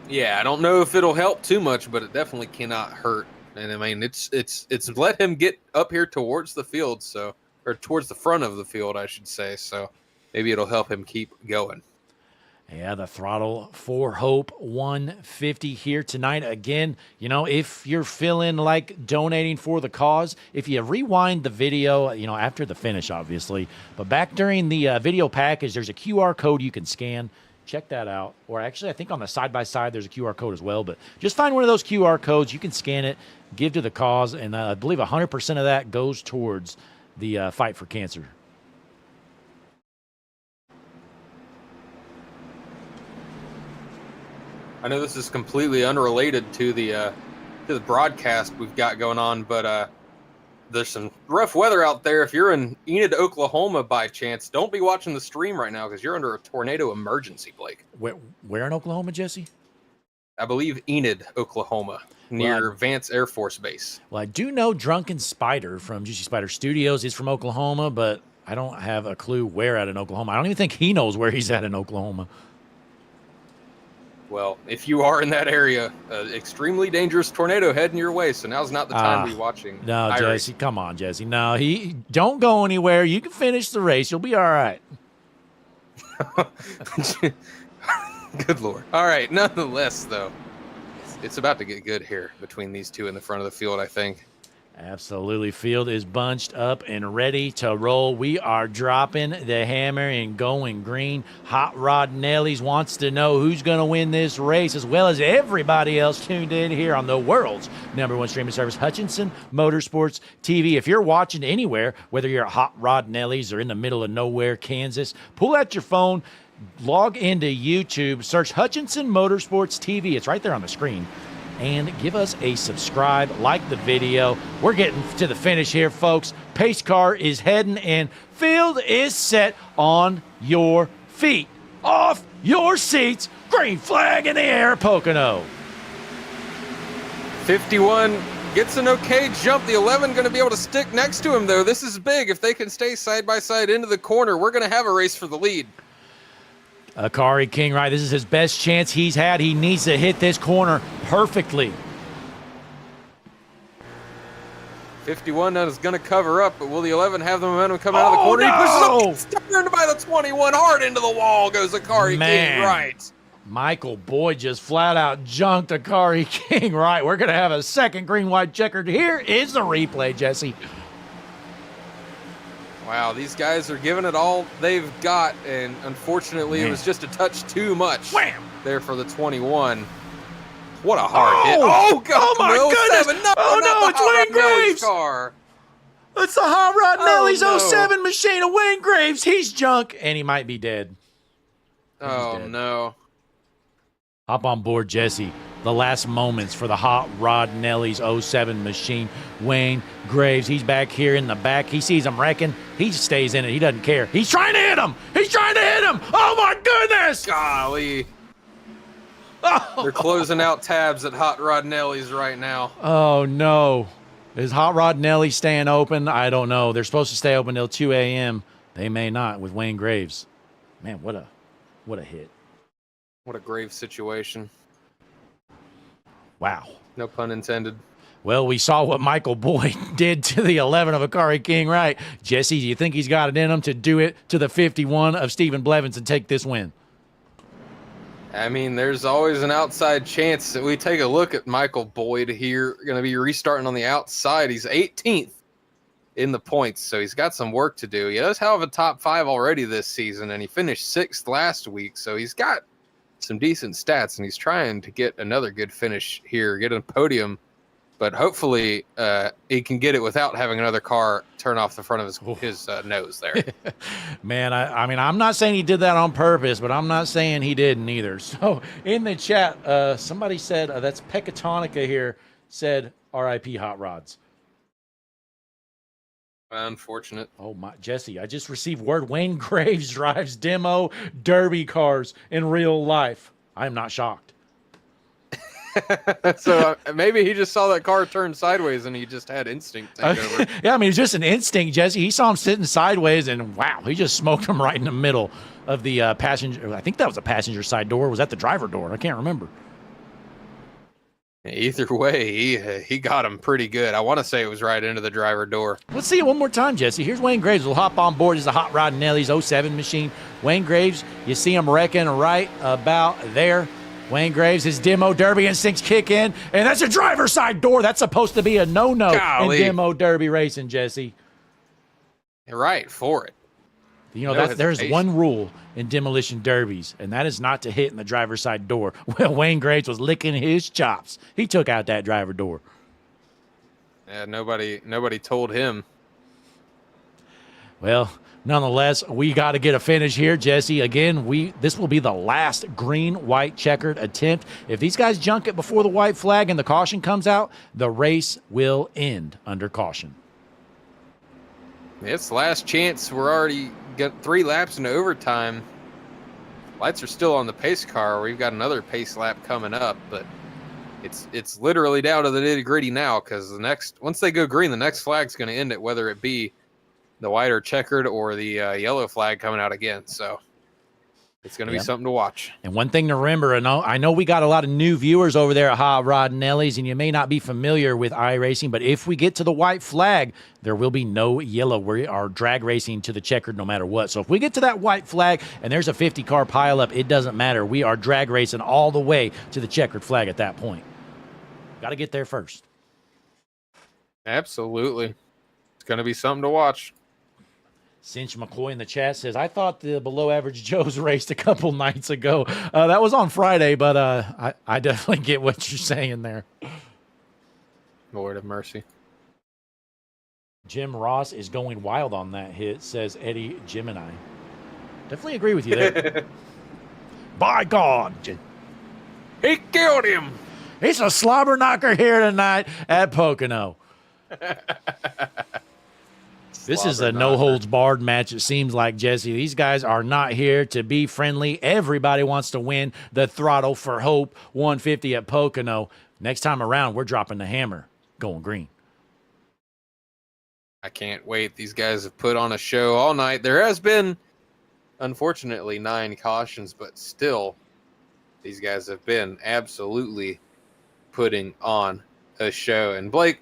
Yeah, I don't know if it'll help too much, but it definitely cannot hurt. And I mean, it's let him get up here towards the field, so, or towards the front of the field, I should say. So maybe it'll help him keep going. Yeah, the Throttle for Hope 150 here tonight. Again, you know, if you're feeling like donating for the cause, if you rewind the video, you know, after the finish, obviously, but back during the video package, there's a QR code you can scan. Check that out. Or actually, I think on the side-by-side, there's a QR code as well. But just find one of those QR codes. You can scan it, give to the cause, and I believe 100% of that goes towards the fight for cancer. I know this is completely unrelated to the broadcast we've got going on, but there's some rough weather out there. If you're in Enid, Oklahoma by chance, don't be watching the stream right now because you're under a tornado emergency, Blake. Where in Oklahoma, Jesse? I believe Enid, Oklahoma, near Vance Air Force Base. Well, I do know Drunken Spider from Juicy Spider Studios is from Oklahoma, but I don't have a clue where at in Oklahoma. I don't even think he knows where he's at in Oklahoma. Well, if you are in that area, extremely dangerous tornado heading your way, so now's not the time to be watching. No, Jesse, come on, Jesse. No, don't go anywhere. You can finish the race. You'll be all right. Good Lord. All right, nonetheless, though, it's about to get good here between these two in the front of the field, I think. Absolutely. Field is bunched up and ready to roll. We are dropping the hammer and going green. Hot Rod Nellies wants to know who's going to win this race, as well as everybody else tuned in here on the world's #1 streaming service, Hutchinson Motorsports TV. If you're watching anywhere, whether you're at Hot Rod Nellies or in the middle of nowhere, Kansas, pull out your phone, log into YouTube, search Hutchinson Motorsports TV. It's right there on the screen. And give us a subscribe, like the video. We're getting to the finish here, folks. Pace car is heading and field is set. On your feet, off your seats. Green flag in the air, Pocono. 51 gets an okay jump. The 11 going to be able to stick next to him, though. This is big. If they can stay side by side into the corner, we're going to have a race for the lead. Akari King, right? This is his best chance he's had. He needs to hit this corner perfectly. 51 is going to cover up, but will the 11 have the momentum come out of the corner? No! He pushes up, turned by the 21, hard into the wall goes Akari King, right. Michael Boyd just flat out junked Akari King, right. We're going to have a second green-white checkered. Here is the replay, Jesse. Wow, these guys are giving it all they've got, and unfortunately, it was just a touch too much. Wham! There for the 21. What a hard hit. Oh, God. Oh, my goodness. No, it's Wayne Graves. Car. It's the Hot Rod Nelly's 07 machine of Wayne Graves. He's junk, and he might be dead. No. Hop on board, Jesse. The last moments for the Hot Rod Nelly's 07 machine. Wayne Graves, he's back here in the back. He sees him wrecking. He stays in it. He doesn't care. He's trying to hit him. Oh, my goodness. Golly. They're closing out tabs at Hot Rod Nelly's right now. Oh, no. Is Hot Rod Nelly staying open? I don't know. They're supposed to stay open till 2 a.m. They may not with Wayne Graves. Man, what a hit. What a grave situation. Wow. No pun intended. Well, we saw what Michael Boyd did to the 11 of Akari King, right? Jesse, do you think he's got it in him to do it to the 51 of Stephen Blevins and take this win? I mean, there's always an outside chance that we take a look at Michael Boyd here. Going to be restarting on the outside. He's 18th in the points, so he's got some work to do. He does have a top 5 already this season, and he finished 6th last week, so he's got some decent stats, and he's trying to get another good finish here, get a podium but hopefully he can get it without having another car turn off the front of his nose there. Man, I mean, I'm not saying he did that on purpose, but I'm not saying he didn't either. So in the chat, somebody said, that's Pecatonica here, said RIP Hot Rods. Unfortunate. Oh my, Jesse, I just received word Wayne Graves drives demo derby cars in real life. I am not shocked. So maybe he just saw that car turn sideways and he just had instinct take over. Yeah, I mean, it's just an instinct, Jesse. He saw him sitting sideways and wow, he just smoked him right in the middle of the passenger. I think that was a passenger side door. Was that the driver door? I can't remember. Either way, he got him pretty good. I want to say it was right into the driver door. Let's see it one more time, Jesse. Here's Wayne Graves. We'll hop on board. This is a Hot Rod Nelly's 07 machine. Wayne Graves, you see him wrecking right about there. Wayne Graves, his demo derby instincts kick in, and that's a driver side door. That's supposed to be a no-no in demo derby racing, Jesse. You're right, for it. You know, there's one rule in demolition derbies, and that is not to hit in the driver's side door. Well, Wayne Graves was licking his chops. He took out that driver door. Yeah, nobody told him. Well, nonetheless, we got to get a finish here, Jesse. Again, this will be the last green-white checkered attempt. If these guys junk it before the white flag and the caution comes out, the race will end under caution. It's last chance. We're already got 3 laps into overtime. Lights are still on the pace car. We've got another pace lap coming up, but it's literally down to the nitty-gritty now because once they go green, the next flag's going to end it, whether it be the white or checkered or the yellow flag coming out again. So it's going to be something to watch. And one thing to remember, I know we got a lot of new viewers over there at Hot Rod Nelly's, and you may not be familiar with iRacing, but if we get to the white flag, there will be no yellow. We are drag racing to the checkered no matter what. So if we get to that white flag and there's a 50-car pileup, it doesn't matter. We are drag racing all the way to the checkered flag at that point. Got to get there first. Absolutely. It's going to be something to watch. Cinch McCoy in the chat says, I thought the Below Average Joes raced a couple nights ago. That was on Friday, but I definitely get what you're saying there. Lord of mercy. Jim Ross is going wild on that hit, says Eddie Gemini. Definitely agree with you there. By God. He killed him. It's a slobber knocker here tonight at Pocono. This is a no-holds-barred match, it seems like, Jesse. These guys are not here to be friendly. Everybody wants to win the Throttle for Hope 150 at Pocono. Next time around, we're dropping the hammer, going green. I can't wait. These guys have put on a show all night. There has been, unfortunately, 9 cautions, but still, these guys have been absolutely putting on a show. And, Blake,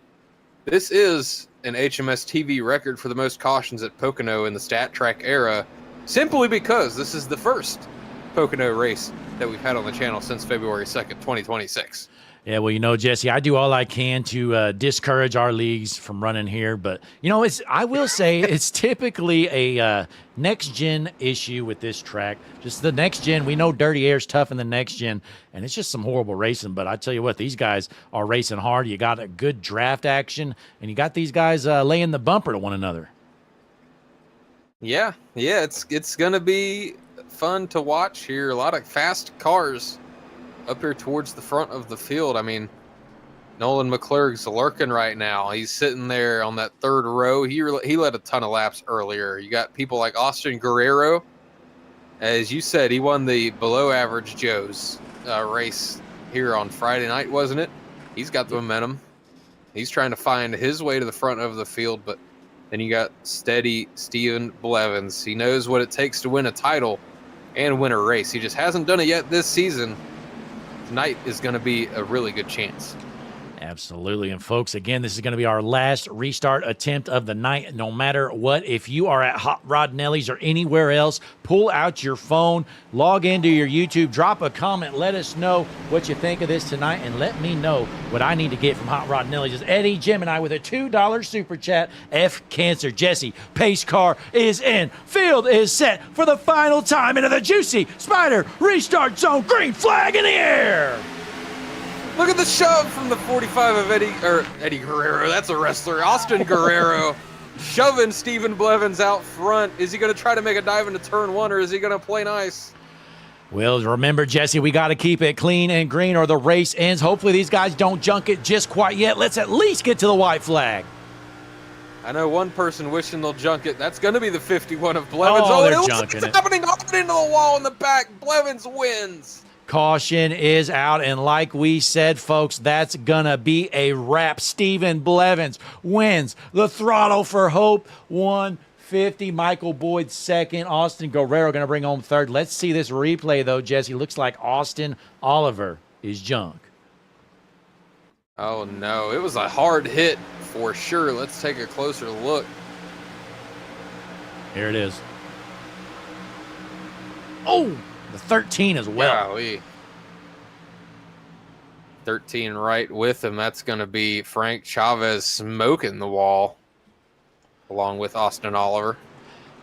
this is an HMS TV record for the most cautions at Pocono in the Stat Track era, simply because this is the first Pocono race that we've had on the channel since February 2nd, 2026. Yeah, well, you know, Jesse, I do all I can to discourage our leagues from running here. But, you know, I will say it's typically a next-gen issue with this track. Just the next-gen, we know Dirty Air's tough in the next-gen, and it's just some horrible racing. But I tell you what, these guys are racing hard. You got a good draft action, and you got these guys laying the bumper to one another. Yeah, it's going to be fun to watch here. A lot of fast cars up here towards the front of the field. I mean, Nolan McClurg's lurking right now. He's sitting there on that third row. He led a ton of laps earlier. You got people like Austin Guerrero. As you said, he won the Below Average Joe's race here on Friday night, wasn't it? He's got the momentum. He's trying to find his way to the front of the field, but then you got steady Steven Blevins. He knows what it takes to win a title and win a race. He just hasn't done it yet this season. Tonight is going to be a really good chance. Absolutely. And folks, again, this is going to be our last restart attempt of the night. No matter what, if you are at Hot Rod Nelly's or anywhere else, pull out your phone, log into your YouTube, drop a comment, let us know what you think of this tonight, and let me know what I need to get from Hot Rod Nelly's. It's Eddie Gemini with a $2 super chat. F Cancer. Jesse, pace car is in. Field is set for the final time into the juicy Spider restart zone. Green flag in the air. Look at the shove from the 45 of Eddie Guerrero. That's a wrestler. Austin Guerrero shoving Stephen Blevins out front. Is he going to try to make a dive into turn 1, or is he going to play nice? Well, remember, Jesse, we got to keep it clean and green or the race ends. Hopefully these guys don't junk it just quite yet. Let's at least get to the white flag. I know one person wishing they'll junk it. That's going to be the 51 of Blevins. Oh, they're it junking it's it. happening up into the wall in the back. Blevins wins. Caution is out, and like we said, folks, that's going to be a wrap. Stephen Blevins wins the Throttle for Hope 150. Michael Boyd second. Austin Guerrero going to bring home third. Let's see this replay, though, Jesse. Looks like Austin Oliver is junk. Oh, no. It was a hard hit for sure. Let's take a closer look. Here it is. Oh, the 13 as well. Golly. 13 right with him. That's going to be Frank Chavez smoking the wall along with Austin Oliver.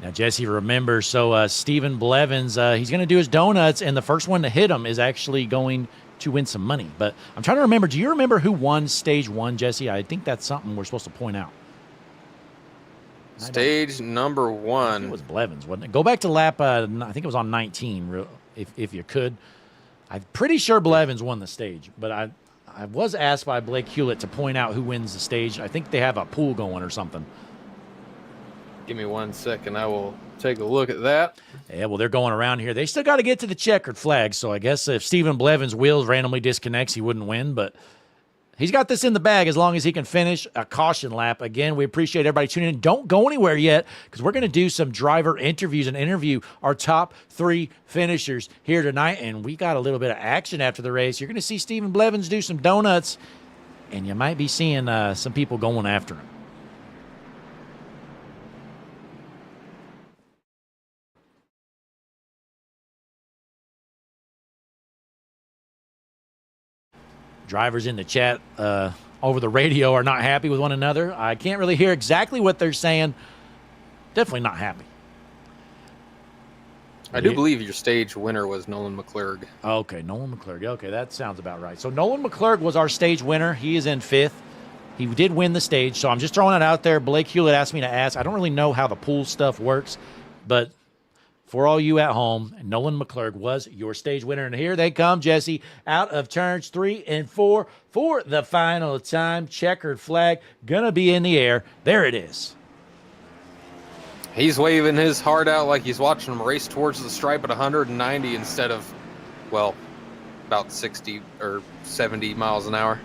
Now, Jesse, remember, so Stephen Blevins, he's going to do his donuts, and the first one to hit him is actually going to win some money. But I'm trying to remember, do you remember who won stage 1, Jesse? I think that's something we're supposed to point out. Stage number 1. It was Blevins, wasn't it? Go back to lap, I think it was on 19, if you could. I'm pretty sure Blevins won the stage, but I was asked by Blake Hewlett to point out who wins the stage. I think they have a pool going or something. Give me 1 second. I will take a look at that. Yeah, well, they're going around here. They still got to get to the checkered flag, so I guess if Stephen Blevins' wheels randomly disconnects, he wouldn't win, but he's got this in the bag as long as he can finish a caution lap. Again, we appreciate everybody tuning in. Don't go anywhere yet because we're going to do some driver interviews and interview our top 3 finishers here tonight, and we got a little bit of action after the race. You're going to see Stephen Blevins do some donuts, and you might be seeing some people going after him. Drivers in the chat over the radio are not happy with one another. I can't really hear exactly what they're saying. Definitely not happy. I do believe your stage winner was Nolan McClurg. Okay, Nolan McClurg. Okay, that sounds about right. So Nolan McClurg was our stage winner. He is in 5th. He did win the stage, so I'm just throwing it out there. Blake Hewlett asked me to ask. I don't really know how the pool stuff works, but for all you at home, Nolan McClurg was your stage winner. And here they come, Jesse, out of turns 3 and 4 for the final time. Checkered flag gonna be in the air. There it is. He's waving his heart out like he's watching him race towards the stripe at 190 instead of, well, about 60 or 70 miles an hour.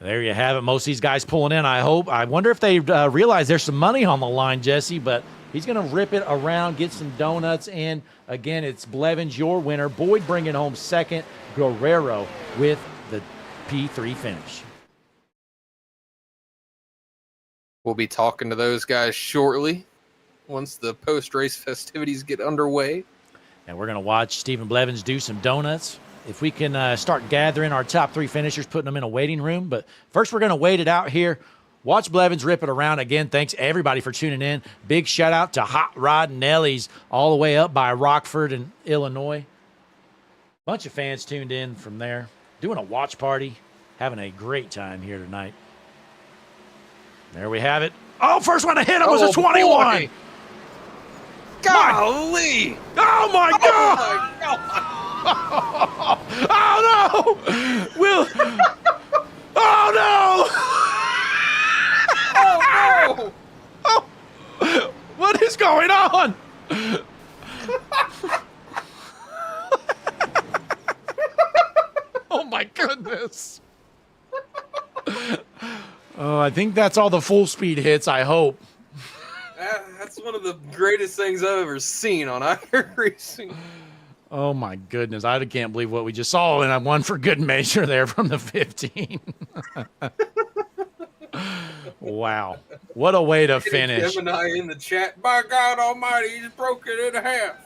There you have it. Most of these guys pulling in, I hope. I wonder if they realize there's some money on the line, Jesse, but he's going to rip it around, get some donuts in. Again, it's Blevins, your winner. Boyd bringing home second. Guerrero with the P3 finish. We'll be talking to those guys shortly once the post-race festivities get underway. And we're going to watch Stephen Blevins do some donuts. If we can start gathering our top 3 finishers, putting them in a waiting room. But first, we're going to wait it out here. Watch Blevins rip it around. Again, thanks everybody for tuning in. Big shout out to Hot Rod Nelly's all the way up by Rockford in Illinois. Bunch of fans tuned in from there. Doing a watch party. Having a great time here tonight. There we have it. Oh, first one to hit him was a 21. Boy. Golly. Oh, my God. Oh, my God. Oh, no. Will. Oh, no. Oh, no. Oh, what is going on? Oh, my goodness. Oh, I think that's all the full speed hits, I hope. That's one of the greatest things I've ever seen on iRacing. Oh, my goodness. I can't believe what we just saw, and I won for good measure there from the 15. Wow. What a way to finish. Gemini in the chat. By God Almighty, he's broken it in half.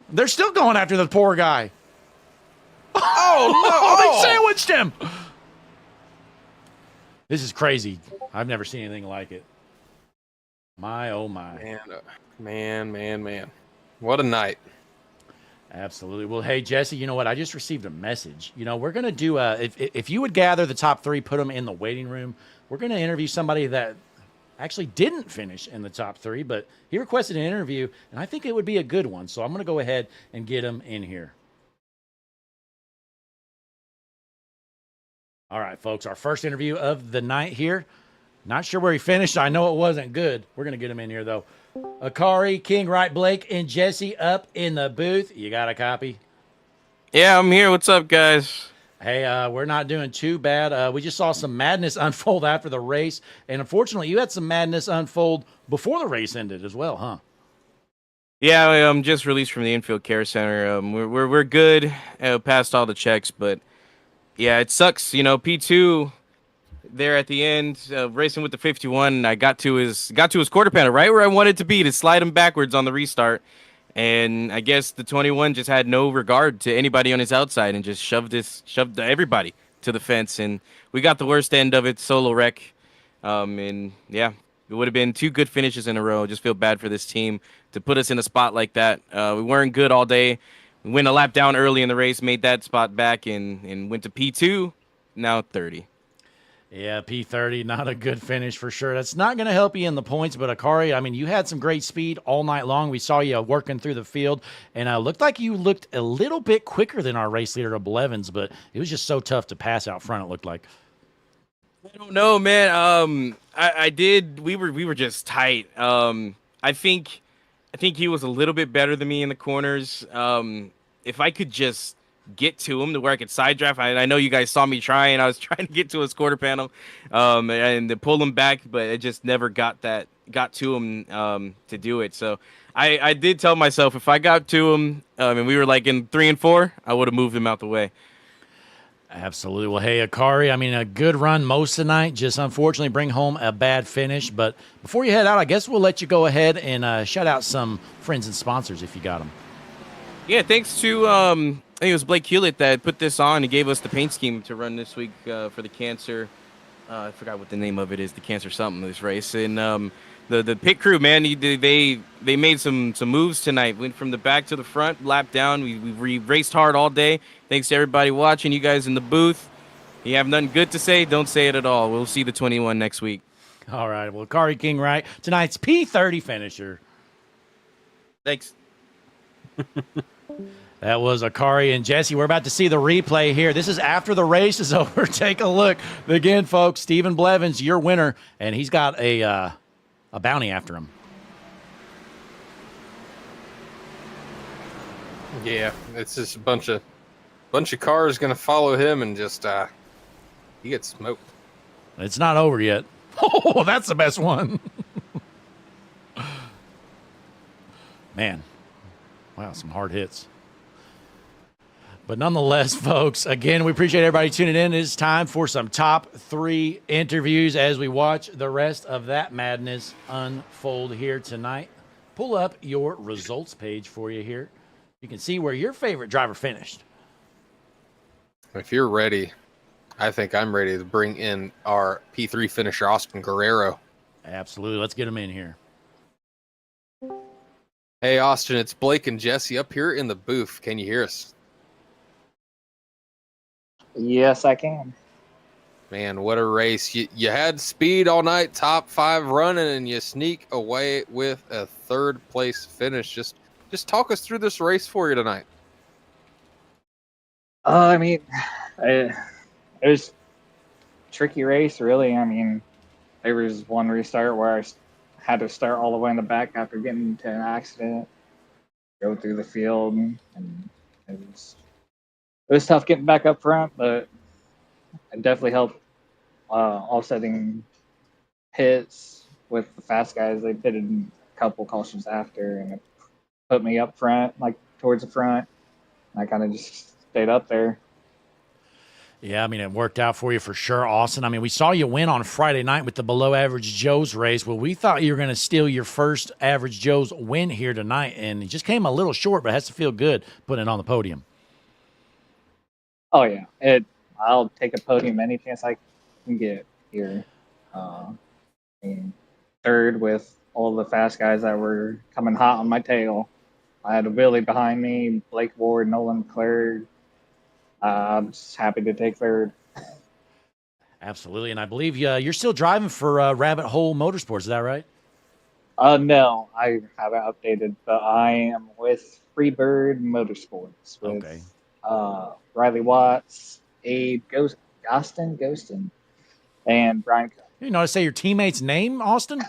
They're still going after the poor guy. Oh, no. They sandwiched him. This is crazy. I've never seen anything like it. My, oh, my. Man. What a night. Absolutely. Well, hey, Jesse, you know what? I just received a message. We're going to do if you would gather the top 3, put them in the waiting room, we're going to interview somebody that actually didn't finish in the top 3, but he requested an interview, and I think it would be a good one. So I'm going to go ahead and get him in here. All right, folks, our first interview of the night here. Not sure where he finished. I know it wasn't good. We're going to get him in here, though. Akari, King, Wright, Blake, and Jesse up in the booth. You got a copy? Yeah, I'm here. What's up, guys? Hey, we're not doing too bad. We just saw some madness unfold after the race, and unfortunately, you had some madness unfold before the race ended as well, huh? Yeah, I'm just released from the infield care center. We're good. Passed all the checks, but yeah, it sucks. P2 there at the end, racing with the 51. I got to his quarter panel right where I wanted to be to slide him backwards on the restart. And I guess the 21 just had no regard to anybody on his outside and just shoved everybody to the fence. And we got the worst end of it, solo wreck. And yeah, it would have been 2 good finishes in a row. Just feel bad for this team to put us in a spot like that. We weren't good all day. We went a lap down early in the race, made that spot back, and went to P2, now 30. Yeah, P30, not a good finish for sure. That's not going to help you in the points, but Akari, I mean, you had some great speed all night long. We saw you working through the field, and looked like you looked a little bit quicker than our race leader of Blevins, but it was just so tough to pass out front, it looked like. I don't know, man. I did. We were just tight. I think he was a little bit better than me in the corners. If I could just get to him to where I could side draft. I know you guys saw me trying. I was trying to get to his quarter panel and to pull him back, but it just never got to him to do it. So I did tell myself if I got to him and we were like in 3 and 4, I would have moved him out the way. Absolutely. Well, hey, Akari, I mean, a good run most of the night, just unfortunately bring home a bad finish. But before you head out, I guess we'll let you go ahead and shout out some friends and sponsors if you got them. Yeah, thanks to I think it was Blake Hewlett that put this on. He gave us the paint scheme to run this week for the Cancer. I forgot what the name of it is, the Cancer something, this race. And the pit crew, man, they made some moves tonight. Went from the back to the front, lapped down. We raced hard all day. Thanks to everybody watching, you guys in the booth. You have nothing good to say, don't say it at all. We'll see the 21 next week. All right. Well, Akari King, right? Tonight's P30 finisher. Thanks. That was Akari and Jesse. We're about to see the replay here. This is after the race is over. Take a look. Again, folks, Stephen Blevins, your winner, and he's got a bounty after him. Yeah, it's just a bunch of cars going to follow him and just he gets smoked. It's not over yet. Oh, that's the best one. Man, wow, some hard hits. But nonetheless, folks, again, we appreciate everybody tuning in. It is time for some top 3 interviews as we watch the rest of that madness unfold here tonight. Pull up your results page for you here. You can see where your favorite driver finished. If you're ready, I think I'm ready to bring in our P3 finisher, Austin Guerrero. Absolutely. Let's get him in here. Hey, Austin, it's Blake and Jesse up here in the booth. Can you hear us? Yes, I can. Man, what a race. You had speed all night, top 5 running, and you sneak away with a 3rd place finish. Just talk us through this race for you tonight. I mean, it was a tricky race, really. I mean, there was one restart where I had to start all the way in the back after getting into an accident, go through the field, and it was tough getting back up front, but it definitely helped offsetting hits with the fast guys. They pitted a couple cautions after, and it put me up front, like towards the front. I kind of just stayed up there. Yeah, I mean, it worked out for you for sure, Austin. I mean, we saw you win on Friday night with the below-average Joe's race. Well, we thought you were going to steal your first average Joe's win here tonight, and it just came a little short, but it has to feel good putting it on the podium. Oh, yeah. I'll take a podium any chance I can get here. I mean, 3rd with all the fast guys that were coming hot on my tail. I had a Willie behind me, Blake Ward, Nolan Clerc. I'm just happy to take third. Absolutely. And I believe you're still driving for Rabbit Hole Motorsports. Is that right? No, I haven't updated, but I am with Freebird Motorsports with Okay. Riley Watts, Abe Ghostin, and Brian Cook. You know how to say your teammate's name, Austin?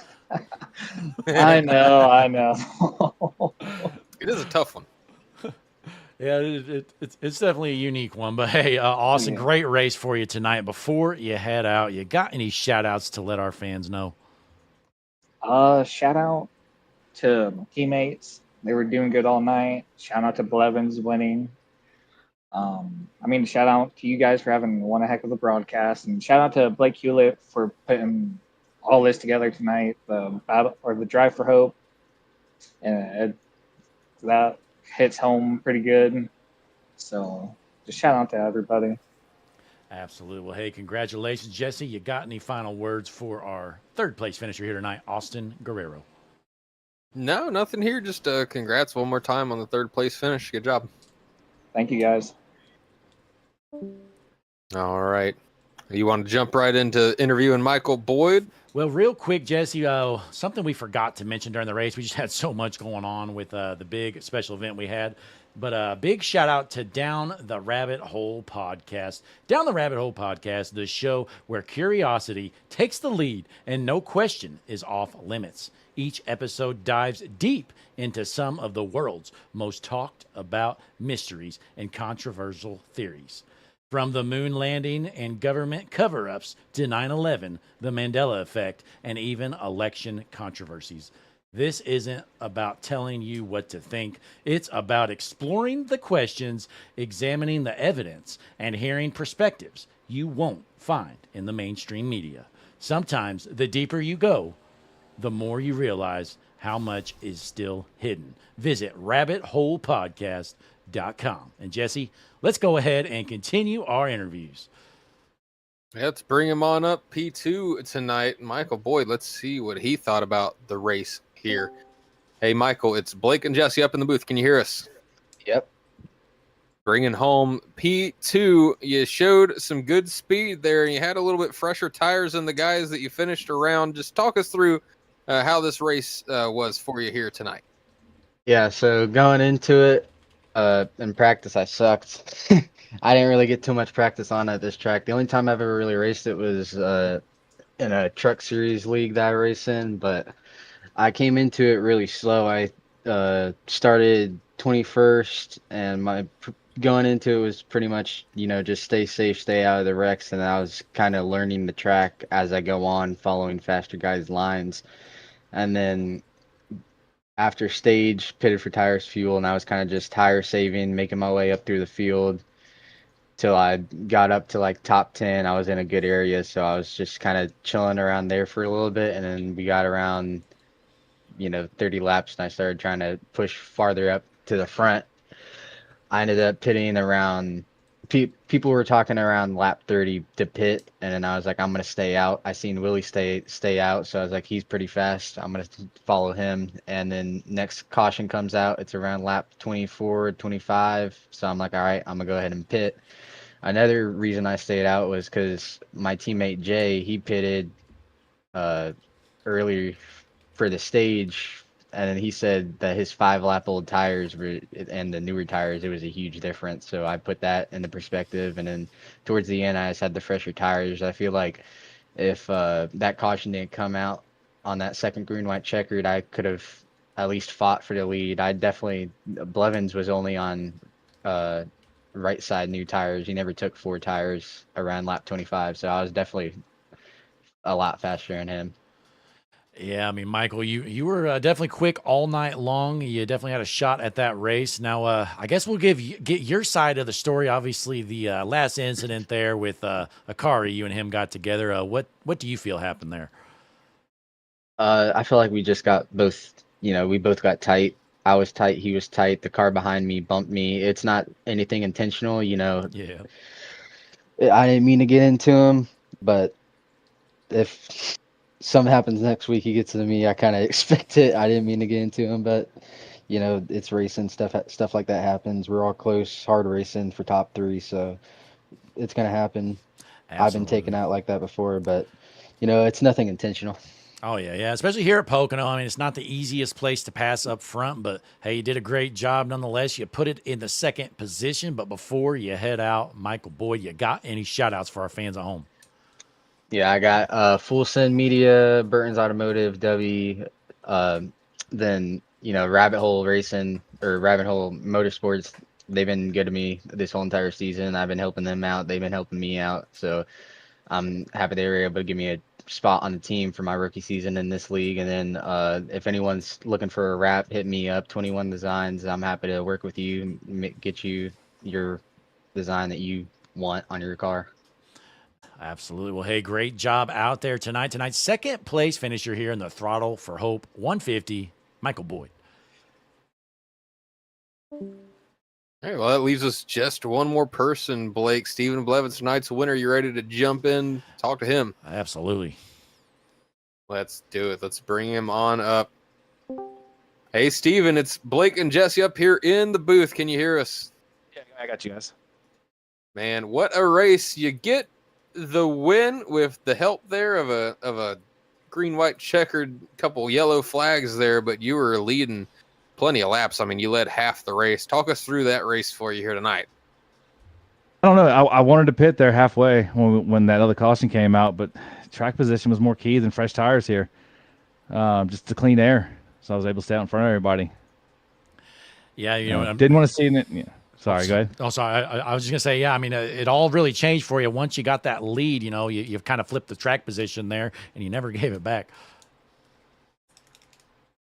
I know. It is a tough one. Yeah, it's definitely a unique one. But hey, Austin, Yeah. great race for you tonight. Before you head out, you got any shout outs to let our fans know? Shout out to my teammates. They were doing good all night. Shout out to Blevins winning. Shout out to you guys for having one heck of a broadcast, and shout out to Blake Hewlett for putting all this together tonight. The battle or the Drive for Hope, and that hits home pretty good. So just shout out to everybody. Absolutely. Well, hey, congratulations, Jesse. You got any final words for our third place finisher here tonight, Austin Guerrero? No, nothing here. Just congrats one more time on the third place finish. Good job. Thank you, guys. All right. You want to jump right into interviewing Michael Boyd? Well, real quick, Jesse, something we forgot to mention during the race. We just had so much going on with the big special event we had. But a big shout out to Down the Rabbit Hole Podcast. Down the Rabbit Hole Podcast, the show where curiosity takes the lead and no question is off limits. Each episode dives deep into some of the world's most talked about mysteries and controversial theories. From the moon landing and government cover-ups to 9/11, the Mandela effect, and even election controversies. This isn't about telling you what to think. It's about exploring the questions, examining the evidence, and hearing perspectives you won't find in the mainstream media. Sometimes the deeper you go, the more you realize how much is still hidden. Visit rabbitholepodcast.com. And Jesse, let's go ahead and continue our interviews. Let's bring him on up P2 tonight. Michael Boyd, let's see what he thought about the race here. Hey, Michael, it's Blake and Jesse up in the booth. Can you hear us? Yep. Bringing home P2. You showed some good speed there, and you had a little bit fresher tires than the guys that you finished around. Just talk us through how this race was for you here tonight. Yeah, so going into it, in practice, I sucked. I didn't really get too much practice on at this track. The only time I've ever really raced it was in a truck series league that I race in, but I came into it really slow. I started 21st, and going into it was pretty much, just stay safe, stay out of the wrecks, and I was kind of learning the track as I go on, following faster guys' lines. And then after stage, pitted for tires, fuel, and I was kind of just tire saving, making my way up through the field till I got up to like top 10. I was in a good area, so I was just kind of chilling around there for a little bit, and then we got around 30 laps, and I started trying to push farther up to the front. I ended up pitting around, people were talking around lap 30 to pit, and then I was like, I'm going to stay out. I seen Willie stay out, so I was like, he's pretty fast. I'm going to follow him. And then next caution comes out. It's around lap 24, 25. So I'm like, all right, I'm going to go ahead and pit. Another reason I stayed out was because my teammate Jay, he pitted earlier for the stage, and then he said that his 5-lap-old tires and the newer tires, it was a huge difference. So I put that into perspective, and then towards the end, I just had the fresher tires. I feel like if that caution didn't come out on that second green-white checkered, I could have at least fought for the lead. Blevins was only on right side new tires. He never took 4 tires around lap 25, so I was definitely a lot faster than him. Yeah, I mean, Michael, you were definitely quick all night long. You definitely had a shot at that race. Now, I guess we'll get your side of the story. Obviously, the last incident there with Akari, you and him got together. What do you feel happened there? I feel like we just got we both got tight. I was tight, he was tight. The car behind me bumped me. It's not anything intentional, Yeah. I didn't mean to get into him, but if something happens next week, he gets into me, I kind of expect it. I didn't mean to get into him, but you know, it's racing stuff like that happens. We're all close, hard racing for top three, so it's gonna happen. I've been Absolutely. taken out like that before, but you know, it's nothing intentional. Oh, yeah, yeah. Especially here at Pocono. I mean, it's not the easiest place to pass up front, but hey, you did a great job nonetheless. You put it in the second position, but before you head out, Michael Boyd, you got any shout outs for our fans at home? Yeah, I got Full Send Media, Burton's Automotive, W, then you know Rabbit Hole Racing or Rabbit Hole Motorsports. They've been good to me this whole entire season. I've been helping them out. They've been helping me out. So I'm happy they were able to give me a spot on the team for my rookie season in this league. And then if anyone's looking for a wrap, hit me up. 21 Designs. I'm happy to work with you, get you your design that you want on your car. Absolutely. Well, hey, great job out there tonight. Tonight's second place finisher here in the Throttle for Hope 150, Michael Boyd. All right, well, that leaves us just one more person, Blake. Stephen Blevins, tonight's winner. You ready to jump in, talk to him? Absolutely. Let's do it. Let's bring him on up. Hey, Stephen, it's Blake and Jesse up here in the booth. Can you hear us? Yeah, I got you guys. Man, what a race. You get the win with the help there of a green, white, checkered couple yellow flags there, but you were leading plenty of laps. I mean, you led half the race. Talk us through that race for you here tonight. I don't know. I wanted to pit there halfway when that other caution came out, but track position was more key than fresh tires here. Just to clean air, so I was able to stay out in front of everybody. Yeah, you know, didn't want to see it. Yeah. Sorry, go ahead. Oh, sorry. I was just going to say, yeah, I mean, it all really changed for you once you got that lead. You know, you've kind of flipped the track position there, and you never gave it back.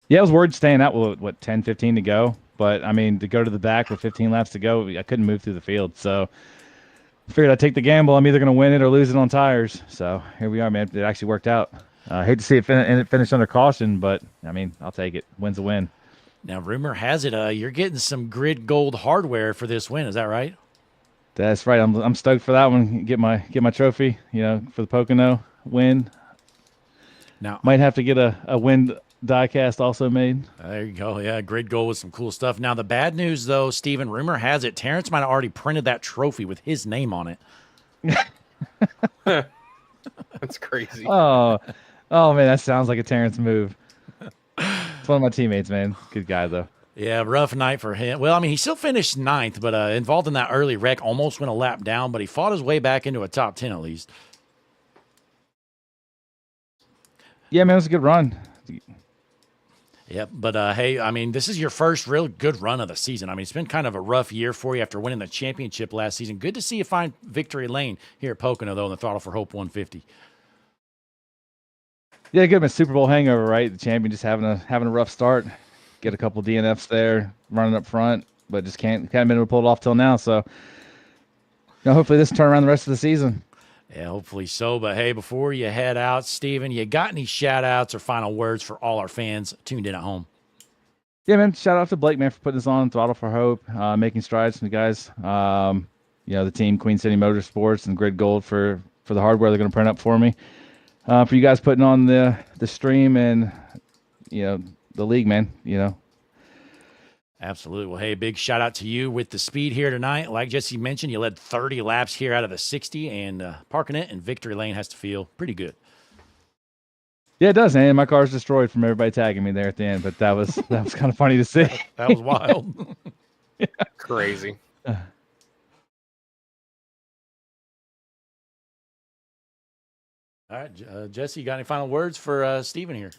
Yeah, I was worried staying out with, 10, 15 to go. But, I mean, to go to the back with 15 laps to go, I couldn't move through the field. So I figured I'd take the gamble. I'm either going to win it or lose it on tires. So here we are, man. It actually worked out. I hate to see it finish under caution, but, I mean, I'll take it. Win's a win. Now, rumor has it you're getting some grid gold hardware for this win. Is that right? That's right. I'm stoked for that one. Get my trophy, you know, for the Pocono win. Now might have to get a wind diecast also made. There you go. Yeah, grid gold with some cool stuff. Now, the bad news, though, Steven, rumor has it Terrence might have already printed that trophy with his name on it. That's crazy. Oh, man, that sounds like a Terrence move. It's one of my teammates, man. Good guy, though. Yeah, rough night for him. Well, I mean, he still finished ninth, but involved in that early wreck, almost went a lap down, but he fought his way back into a top 10 at least. Yeah, man, it was a good run. Yep, but hey, I mean, this is your first real good run of the season. I mean, it's been kind of a rough year for you after winning the championship last season. Good to see you find victory lane here at Pocono, though, in the Throttle for Hope 150. Yeah, good. A Super Bowl hangover, right? The champion just having a rough start. Get a couple DNFs there, running up front, but just can't been able to pull it off till now. So, you know, hopefully this will turn around the rest of the season. Yeah, hopefully so. But hey, before you head out, Steven, you got any shout outs or final words for all our fans tuned in at home? Yeah, man. Shout out to Blake, man, for putting this on. Throttle for Hope, making strides from the guys. You know, the team, Queen City Motorsports and Grid Gold for the hardware they're going to print up for me. For you guys putting on the stream and, you know, the league, man, you know. Absolutely. Well, hey, big shout out to you with the speed here tonight. Like Jesse mentioned, you led 30 laps here out of the 60, and parking it in victory lane has to feel pretty good. Yeah, it does, man. My car's destroyed from everybody tagging me there at the end, but that was kind of funny to see. That was wild. Yeah. Crazy. All right, Jesse, you got any final words for Steven here?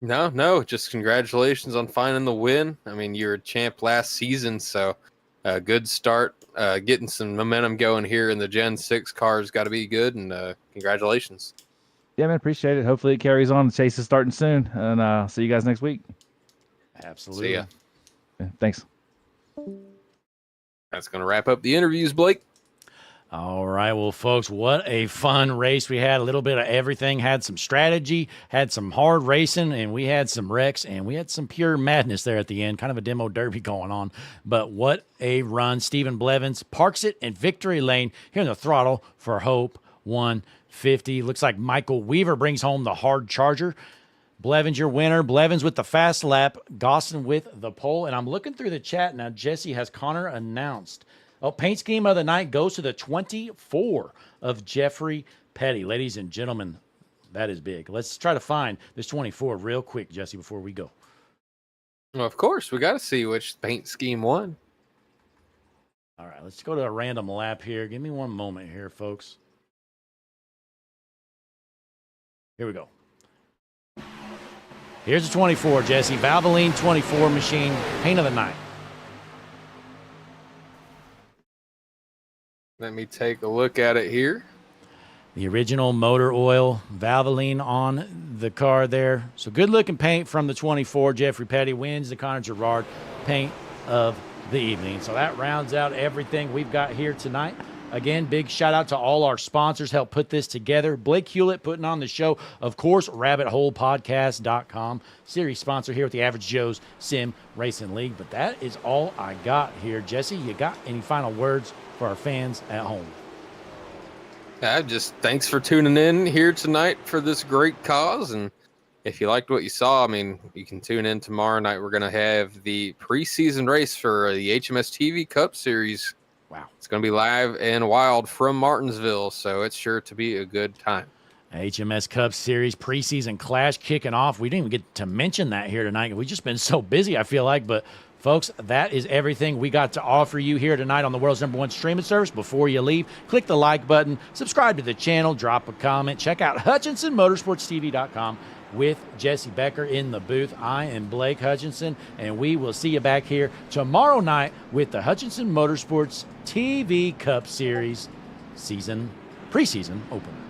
No, just congratulations on finding the win. I mean, you were a champ last season, so a good start. Getting some momentum going here in the Gen 6 cars got to be good, and congratulations. Yeah, man, appreciate it. Hopefully it carries on. The chase is starting soon, and I'll see you guys next week. Absolutely. See ya. Yeah, thanks. That's going to wrap up the interviews, Blake. All right, well, folks, what a fun race we had. A little bit of everything. Had some strategy, had some hard racing, and we had some wrecks, and we had some pure madness there at the end. Kind of a demo derby going on. But what a run. Stephen Blevins parks it in victory lane here in the Throttle for Hope 150. Looks like Michael Weaver brings home the hard charger. Blevins, your winner. Blevins with the fast lap. Gosson with the pole. And I'm looking through the chat now. Jesse, has Connor announced? Oh, paint scheme of the night goes to the 24 of Jeffrey Petty. Ladies and gentlemen, that is big. Let's try to find this 24 real quick, Jesse, before we go. Well, of course, we got to see which paint scheme won. All right, let's go to a random lap here. Give me one moment here, folks. Here we go. Here's the 24, Jesse. Valvoline 24 machine, paint of the night. Let me take a look at it here. The original motor oil, Valvoline on the car there. So good-looking paint from the 24. Jeffrey Petty wins the Connor Gerard paint of the evening. So that rounds out everything we've got here tonight. Again, big shout out to all our sponsors help put this together. Blake Hewlett putting on the show. Of course, rabbitholepodcast.com. Series sponsor here with the Average Joe's Sim Racing League. But that is all I got here. Jesse, you got any final words for our fans at home? Just thanks for tuning in here tonight for this great cause. And if you liked what you saw, I mean, you can tune in tomorrow night. We're going to have the preseason race for the HMS TV Cup Series. Wow. It's going to be live and wild from Martinsville, so it's sure to be a good time. HMS Cup Series preseason clash kicking off. We didn't even get to mention that here tonight. We've just been so busy, I feel like. But, folks, that is everything we got to offer you here tonight on the world's #1 streaming service. Before you leave, click the like button, subscribe to the channel, drop a comment. Check out HutchinsonMotorsportsTV.com with Jesse Becker in the booth. I am Blake Hutchinson, and we will see you back here tomorrow night with the Hutchinson Motorsports TV Cup Series preseason opener.